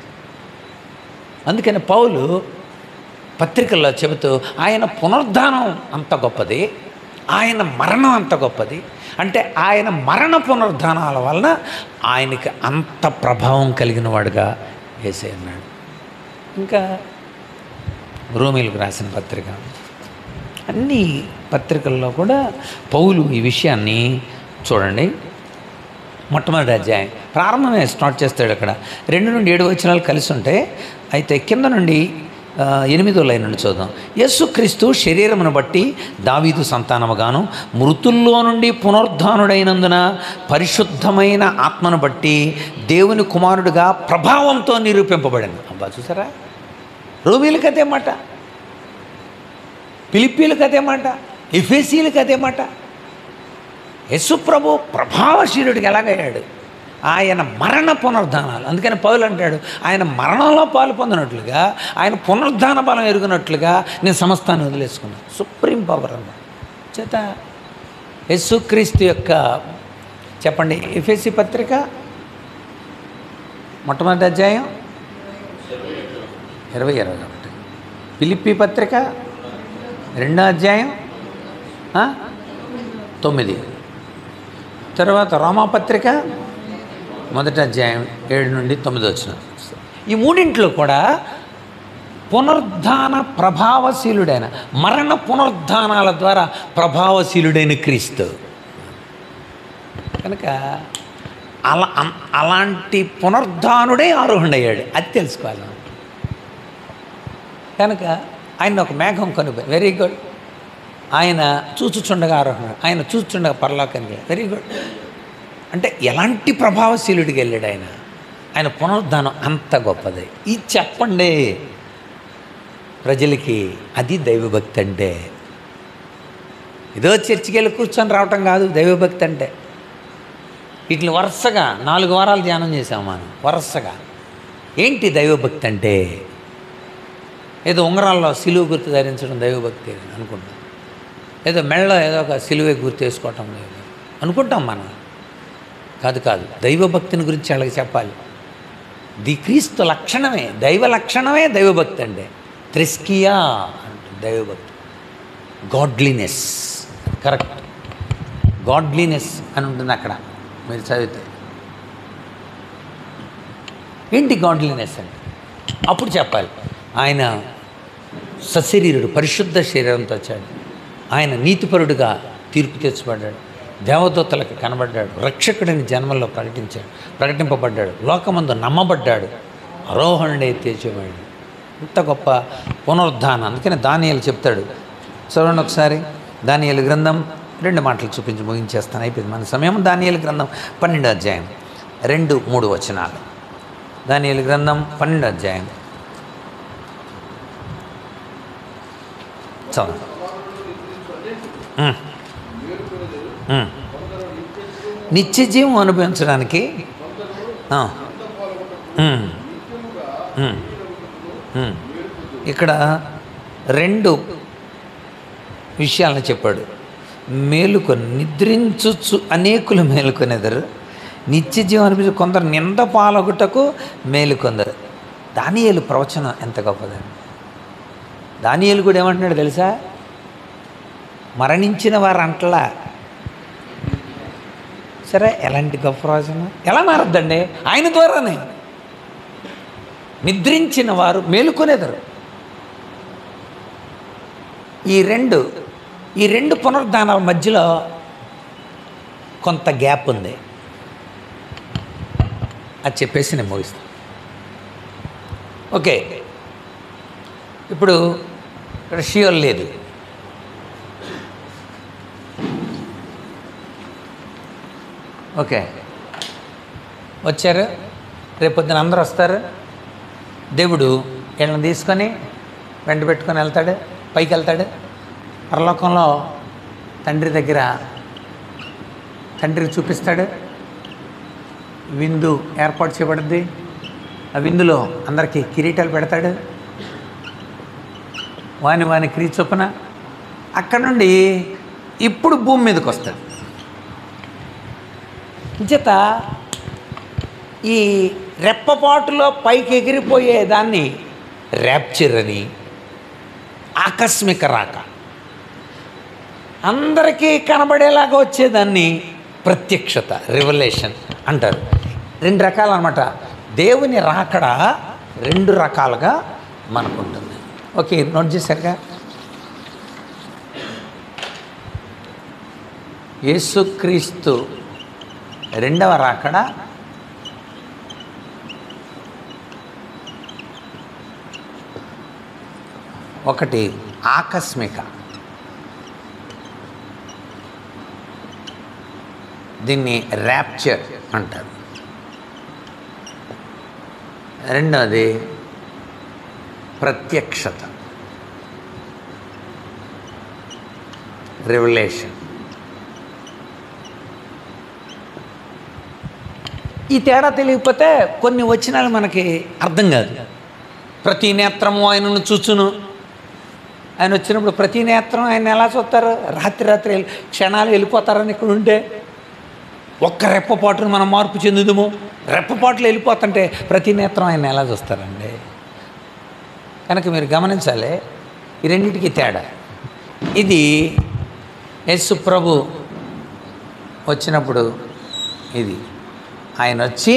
అందుకని పౌలు పత్రికల్లో చెబుతూ ఆయన పునరుద్ధానం అంత గొప్పది, ఆయన మరణం అంత గొప్పది. అంటే ఆయన మరణ పునరుద్ధానాల వలన ఆయనకి అంత ప్రభావం కలిగిన వాడుగా యేసయ్య అన్నాడు. ఇంకా రోమీలకు రాసిన పత్రిక, అన్ని పత్రికల్లో కూడా పౌలు ఈ విషయాన్ని చూడండి. మొట్టమొదటి అధ్యాయం ప్రారంభమే స్టార్ట్ చేస్తాడు. అక్కడ 2 నుండి 7 వచనాలు కలిసి ఉంటాయి. అయితే కింద నుండి 8వ లైన్ నుండి చూద్దాం. యేసుక్రీస్తు శరీరమును బట్టి దావీదు సంతానముగాను, మృతుల్లో నుండి పునరుద్ధానుడైనందున పరిశుద్ధమైన ఆత్మను బట్టి దేవుని కుమారుడిగా ప్రభావంతో నిరూపింపబడింది. అబ్బా చూసారా, రోమీలకు అదే మాట, ఫిలిప్పీలకు అదే మాట, ఎఫెసీలకు అదే మాట. యేసుప్రభు ప్రభావశీలుడికి ఎలాగయ్యాడు? ఆయన మరణ పునరుద్ధానాలు. అందుకని పౌలు అంటాడు, ఆయన మరణంలో పాలు పొందినట్లుగా, ఆయన పునరుద్ధాన బలం ఎరుగునట్లుగా నేను సమస్తాన్ని వదిలేసుకున్నాను. సుప్రీం పవర్ అన్నమాట. చేత యేసుక్రీస్తు యొక్క చెప్పండి, ఎఫెసీ పత్రిక మొట్టమొదటి అధ్యాయం 20-21, ఫిలిప్పీ పత్రిక 2వ అధ్యాయం 9, తర్వాత రోమాపత్రిక 1వ అధ్యాయం 7 నుండి 9 వచనం. ఈ మూడింట్లో కూడా పునరుద్ధాన ప్రభావశీలుడైన, మరణ పునరుద్ధానాల ద్వారా ప్రభావశీలుడైన క్రీస్తు కనుక అలాంటి పునరుద్ధానుడే ఆరోహణయ్యాడు. అది తెలుసుకోవాలి. కనుక ఆయన ఒక మేఘం కనుగొని, వెరీ గుడ్. ఆయన చూచుచుండగా ఆరోహణ, ఆయన చూచుచుండగా పరలోకానికి, వెరీ గుడ్. అంటే ఎలాంటి ప్రభావశీలుడికి వెళ్ళాడు ఆయన. ఆయన పునరుద్ధానం అంత గొప్పది. ఇది చెప్పండి ప్రజలకి. అది దైవభక్తి అంటే. ఏదో చర్చికి వెళ్ళి కూర్చొని రావటం కాదు దైవభక్తి అంటే. వీటిని వరుసగా 4 వారాలు ధ్యానం చేసాం మనం. వరుసగా ఏంటి దైవభక్తి అంటే? ఏదో ఉంగరాల్లో సిలువ గుర్తు ధరించడం దైవభక్తి అనుకుంటాం. ఏదో మెళ్ళలో ఏదో ఒక సిలువే గుర్తు వేసుకోవటం అనుకుంటాం మనం. కాదు. దైవభక్తిని గురించి వాళ్ళకి చెప్పాలి. ది క్రీస్తు లక్షణమే, దైవ లక్షణమే దైవభక్తి అంటే. త్రెస్కియా అంటే దైవభక్తి. Godliness, correct. గాడ్లీనెస్ అని ఉంటుంది అక్కడ మీరు చదివితే. ఏంటి గాడ్లీనెస్ అంటే? అప్పుడు చెప్పాలి. ఆయన సశరీరుడు, పరిశుద్ధ శరీరంతో వచ్చాడు. ఆయన నీతిపరుడుగా తీర్పు తెచ్చబడ్డాడు. దేవదూతలకు కనబడ్డాడు. రక్షకుడిని జన్మల్లో ప్రకటింపబడ్డాడు. లోకమందు నమ్మబడ్డాడు. ఆరోహణుడే తేజమయ్యాడు. ఇంత గొప్ప పునరుద్ధానం. అందుకని దానియేలు చెప్తాడు. చూడండి ఒకసారి దానియేలు గ్రంథం 2 మాటలు చూపించి ముగించేస్తాను, అయిపోయింది మన సమయం. దానియేలు గ్రంథం 12వ అధ్యాయం 2-3 వచనాలు. దానియేలు గ్రంథం 12వ అధ్యాయం చదువు. నిత్య జీవం అనుభవించడానికి ఇక్కడ 2 విషయాలను చెప్పాడు. మేలుకొని నిద్రించుచు అనేకులు మేలుకొనేదరు, నిత్య జీవం అనిపించి కొందరు నింద పాలగుటకు మేలుకొందరు. దానియేలు ప్రవచనం ఎంత గొప్పదండి. దానియేలు కూడా ఏమంటున్నాడు తెలుసా? మరణించిన వారు అంటలా. సరే, ఎలాంటి గొప్ప ప్రవచనం ఎలా మారద్దండి? ఆయన ద్వారానే నిద్రించిన వారు మేలుకొనేదరు. ఈ రెండు పునరుద్ధానాల మధ్యలో కొంత గ్యాప్ ఉంది. అది చెప్పేసి నేను ముగిస్తాను. ఓకే, ఇప్పుడు ఇక్కడ షియోల్ లేదు. ఓకే, వచ్చారు, రేపొద్దున అందరూ వస్తారు. దేవుడు వీళ్ళని తీసుకొని వెంట పెట్టుకొని వెళ్తాడు, పైకి వెళ్తాడు. పరలోకంలో తండ్రి దగ్గర తండ్రికి చూపిస్తాడు. విందు ఏర్పాటు చేయబడుద్ది. ఆ విందులో అందరికీ కిరీటాలు పెడతాడు, వాని క్రియ చొప్పున. అక్కడ నుండి ఇప్పుడు భూమి మీదకి వస్తాడు. చేత ఈ రెప్పపాటులో పైకి ఎగిరిపోయేదాన్ని ర్యాప్చర్ అని, ఆకస్మిక రాక, అందరికీ కనబడేలాగా వచ్చేదాన్ని ప్రత్యక్షత, రివలేషన్ అంటారు. 2 రకాలు అన్నమాట. దేవుని రాకడ 2 రకాలుగా మనకుంటుంది. Okay, note చేశారుగా? యేసుక్రీస్తు 2వ రాకడ ఒకటి ఆకస్మిక, దీన్ని ర్యాప్చర్ అంటారు. రెండవది ప్రత్యక్షత, రివలేషన్. ఈ తేడా తెలియకపోతే కొన్ని వచనాలు మనకి అర్థం కాదు. ప్రతి నేత్రము ఆయనను చూచును. ఆయన వచ్చినప్పుడు ప్రతి నేత్రం ఆయన ఎలా చూస్తారు? రాత్రి క్షణాలు వెళ్ళిపోతారని ఇక్కడ ఉంటే ఒక్క రెప్పపాటును మనం మార్పు చెందుదుము. రెప్పపాట్లు వెళ్ళిపోతుంటే ప్రతి నేత్రం ఆయన ఎలా చూస్తారండి? కనుక మీరు గమనించాలి ఈ రెండింటికి తేడా. ఇది యేసు ప్రభు వచ్చినప్పుడు ఇది ఆయన వచ్చి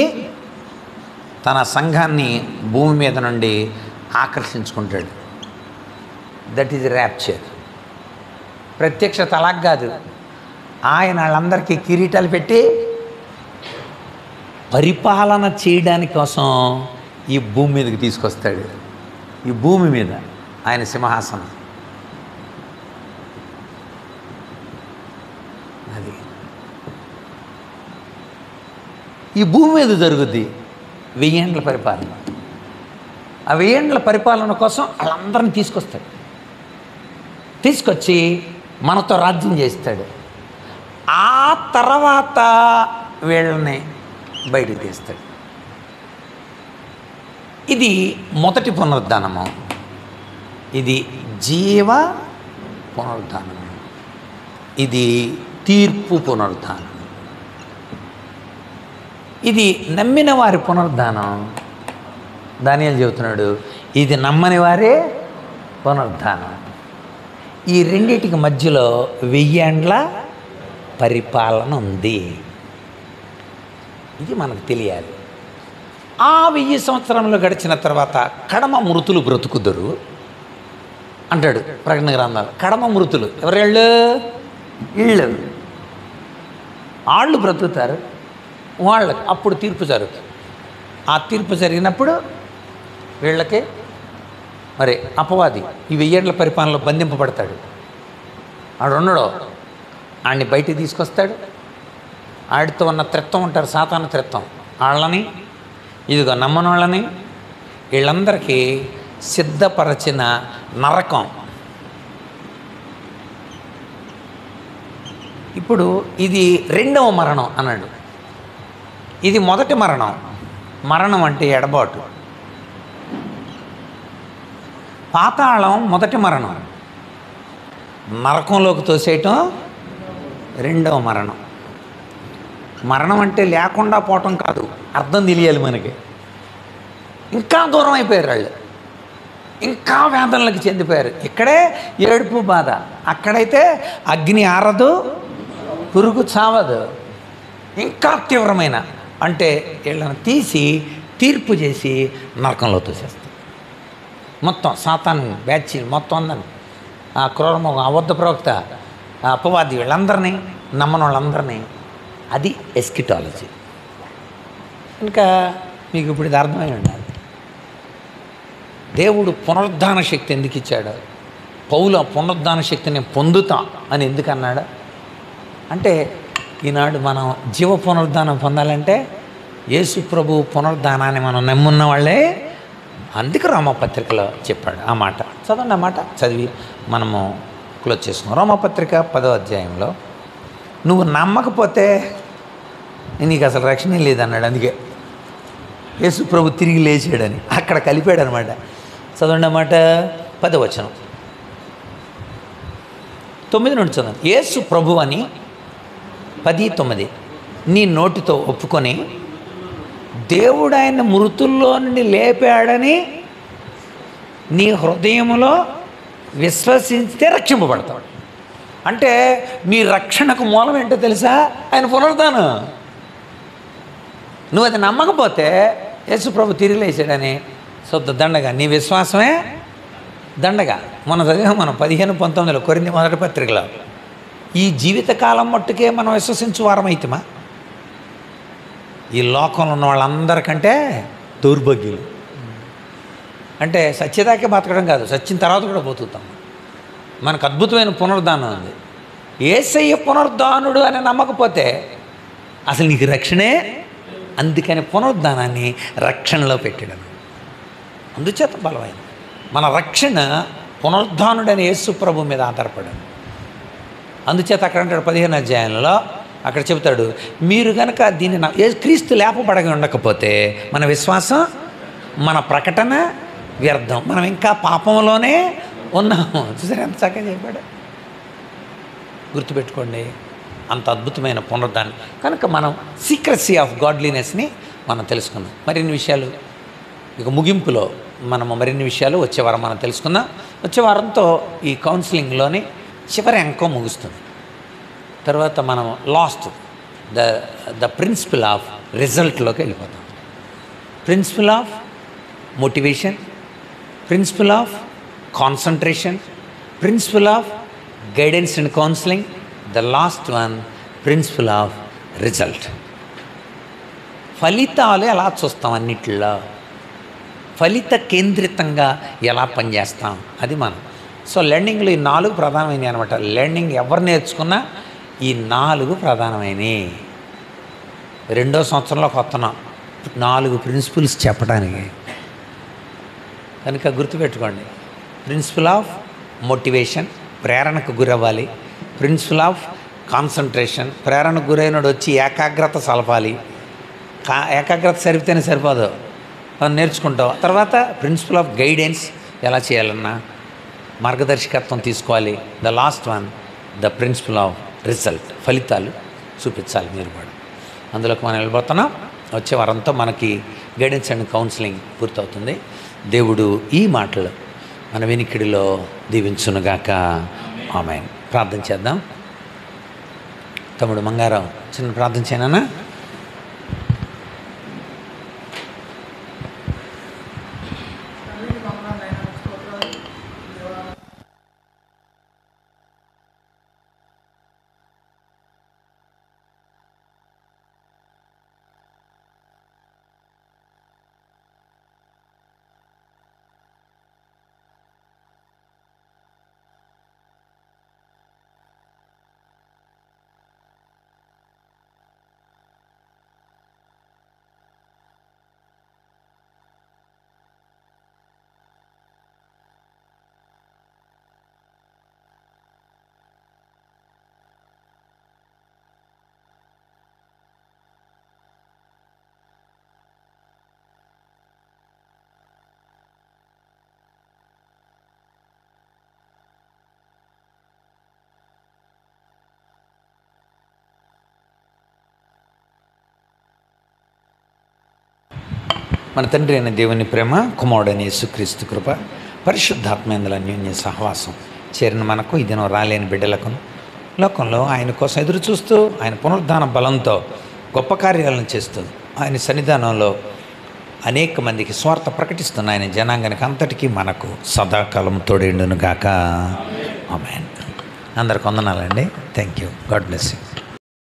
తన సంఘాన్ని భూమి మీద నుండి ఆకర్షించుకుంటాడు. That is rapture. ప్రత్యక్షత అలా కాదు. ఆయన వాళ్ళందరికీ కిరీటాలు పెట్టి పరిపాలన చేయడానికి కోసం ఈ భూమి మీదకి తీసుకొస్తాడు. ఈ భూమి మీద ఆయన సింహాసనం. అది ఈ భూమి మీద జరుగుద్ది 1000 ఏండ్ల పరిపాలన. ఆ 1000 ఏండ్ల పరిపాలన కోసం వాళ్ళందరినీ తీసుకొచ్చి మనతో రాజ్యం చేస్తాడు. ఆ తర్వాత వీళ్ళని బయటికి తీస్తాడు. ఇది మొదటి పునరుద్ధానము. ఇది జీవ పునరుద్ధానము. ఇది తీర్పు పునరుద్ధానం. ఇది నమ్మిన వారి పునరుద్ధానం. దానియేలు చెబుతున్నాడు ఇది నమ్మని వారే పునరుద్ధానం. ఈ రెండింటికి మధ్యలో 1000 ఏండ్ల పరిపాలన ఉంది. ఇది మనకు తెలియాలి. ఆ 1000 సంవత్సరంలో గడిచిన తర్వాత కడమ మృతులు బ్రతుకుదురు అంటాడు ప్రకటన గ్రంథాలు. కడమ మృతులు ఎవరేళ్ళు? వీళ్ళు. వాళ్ళు బ్రతుకుతారు. వాళ్ళకి అప్పుడు తీర్పు జరుగుతుంది. ఆ తీర్పు జరిగినప్పుడు వీళ్ళకి మరి అపవాది ఈ 1000 ఏండ్ల పరిపాలనలో బంధింపబడతాడు. ఆడు ఉండడో ఆడిని బయటికి తీసుకొస్తాడు. ఆడితో ఉన్న త్రెత్వం ఉంటారు, సాతాను త్రెత్వం. వాళ్ళని ఇదిగో నమ్మని వాళ్ళని వీళ్ళందరికీ సిద్ధపరచిన నరకం. ఇప్పుడు ఇది 2వ మరణం అన్నాడు. ఇది మొదటి మరణం. మరణం అంటే ఎడబాటు. పాతాళం మొదటి మరణం, నరకంలోకి తోసేయటం రెండవ మరణం. మరణం అంటే లేకుండా పోవటం కాదు, అర్థం తెలియాలి మనకి. ఇంకా దూరం అయిపోయారు వాళ్ళు, ఇంకా వేదనలకు చెందిపోయారు. ఇక్కడే ఏడుపు బాధ, అక్కడైతే అగ్ని ఆరదు, పురుగు చావదు. ఇంకా తీవ్రమైన అంటే వీళ్ళని తీసి తీర్పు చేసి నరకంలో తోసేస్తారు. మొత్తం సాతాను బ్యాచ్ మొత్తం అందరిని, ఆ క్రూరముఖం, అబద్ధ ప్రవక్త, అపవాది, వీళ్ళందరినీ, నమ్మని వాళ్ళందరినీ. అది ఎస్కిటాలజీ. ఇంకా మీకు ఇప్పుడు ఇది అర్థమై ఉండాలి. దేవుడు పునరుద్ధాన శక్తి ఎందుకు ఇచ్చాడు? పౌలు ఆ పునరుద్ధాన శక్తిని పొందుతా అని ఎందుకు అన్నాడు అంటే, ఈనాడు మనం జీవ పునరుద్ధానం పొందాలంటే యేసు ప్రభు పునరుద్ధానాన్ని మనం నమ్మున్న వాళ్ళే. అందుకు రోమపత్రికలో చెప్పాడు ఆ మాట. చదవండి, ఆ మాట చదివి మనము క్లోజ్ చేసుకున్నాం. రోమపత్రిక 10వ అధ్యాయంలో, నువ్వు నమ్మకపోతే నీకు అసలు రక్షణ లేదన్నాడు. అందుకే యేసు ప్రభు తిరిగి లేచాడని అక్కడ కలిపాడు అనమాట. చదవండి అన్నమాట. 10వ వచనం 9 నుండి చదవండి. యేసు ప్రభు అని 10:9 నీ నోటితో ఒప్పుకొని దేవుడు ఆయన మృతుల్లో నుండి లేపాడని నీ హృదయంలో విశ్వసిస్తే రక్షింపబడతాడు. అంటే నీ రక్షణకు మూలం ఏంటో తెలుసా? ఆయన పునరుద్ధానం. నువ్వు అది నమ్మకపోతే యేసు ప్రభు తిరిగి లేచాడని శుద్ధ దండగా, నీ విశ్వాసమే దండగా. మనం చదివాం, మనం 15-19 కొరింథీ మొదటి పత్రికలో. ఈ జీవితకాలం మట్టుకే మనం విశ్వసించు వారమైతమా? ఈ లోకంలో ఉన్న వాళ్ళందరికంటే దౌర్భాగ్యులు. అంటే సత్యదాకే బతకడం కాదు, సచ్చిన తర్వాత కూడా బతుకుతాం. మనకు అద్భుతమైన పునరుద్ధానం ఉంది. యేసయ్య పునరుద్ధానుడు అని నమ్మకపోతే అసలు నీకు రక్షణే. అందుకని పునరుద్ధానాన్ని రక్షణలో పెట్టాడు. అందుచేత బలమైంది మన రక్షణ. పునరుద్ధానుడని యేసు ప్రభు మీద ఆధారపడాడు. అందుచేత అక్కడ అంటాడు 15వ అధ్యాయంలో, అక్కడ చెబుతాడు, మీరు కనుక దీన్ని క్రీస్తు లేపబడగా ఉండకపోతే మన విశ్వాసం, మన ప్రకటన వ్యర్థం. మనం ఇంకా పాపంలోనే ఉన్నాము. చూసారు ఎంత చక్కగా చెప్పాడు. గుర్తుపెట్టుకోండి, అంత అద్భుతమైన పునరుద్ధానం. కనుక మనం సీక్రెసీ ఆఫ్ గాడ్లీనెస్ని మనం తెలుసుకున్నాం. మరిన్ని విషయాలు ఇక ముగింపులో మనము మరిన్ని విషయాలు వచ్చే వారం మనం తెలుసుకుందాం. వచ్చే వారంతో ఈ కౌన్సిలింగ్లోని చివరి అంకం ముగుస్తుంది. తర్వాత మనం లాస్ట్ ద ప్రిన్సిపల్ ఆఫ్ రిజల్ట్లోకి వెళ్ళిపోతాం. Principle of motivation, principle of concentration, principle of guidance and counselling, the last one principle of result. ఫలితాలు ఎలా చూస్తాం? అన్నిటిలో ఫలిత కేంద్రితంగా ఎలా పనిచేస్తాం అది మనం. సో లెర్నింగ్లో ఈ 4 ప్రధానమైనవి అనమాట. లెర్నింగ్ ఎవరు నేర్చుకున్నా ఈ 4 ప్రధానమైనవి. 2వ సంవత్సరంలోకి వస్తున్నాం 4 ప్రిన్సిపల్స్ చెప్పడానికి. కనుక గుర్తుపెట్టుకోండి, ప్రిన్సిపల్ ఆఫ్ మోటివేషన్, ప్రేరణకు గురవ్వాలి. ప్రిన్సిపల్ ఆఫ్ కాన్సన్ట్రేషన్, ప్రేరణకు గురైనడు వచ్చి ఏకాగ్రత సలపాలి. ఏకాగ్రత సరిపితేనే సరిపోదు, నేర్చుకుంటావు. తర్వాత ప్రిన్సిపల్ ఆఫ్ గైడెన్స్, ఎలా చేయాలన్నా మార్గదర్శకత్వం తీసుకోవాలి. The last one the principle of result, ఫలితాలు చూపించాలి మీరు కూడా. అందులోకి మనం వెళ్ళిపోతున్నాం. వచ్చే వారంతో మనకి గైడెన్స్ అండ్ కౌన్సిలింగ్ పూర్తవుతుంది. దేవుడు ఈ మాటలు మన వినికిడిలో దీవించునుగాక. ఆమేన్. ప్రార్థన చేద్దాం. తమ్ముడు మంగారావు చిన్న ప్రార్థన చేయనా? మన తండ్రి అయిన దేవుని ప్రేమ, కుమారుడైన యేసుక్రీస్తు కృప, పరిశుద్ధాత్మేందుల అన్యోన్య సహవాసం చేరిన మనకు, ఈ దినం రాలేని బిడ్డలకు, లోకంలో ఆయన కోసం ఎదురు చూస్తూ ఆయన పునరుద్ధాన బలంతో గొప్ప కార్యాలను చేస్తూ ఆయన సన్నిధానంలో అనేక మందికి స్వార్థ ప్రకటిస్తున్న ఆయన జనాంగానికి అంతటికీ మనకు సదాకాలం తోడేండును గాక. ఆమేన్. అందరికి వందనాలండి. Thank you. God bless you.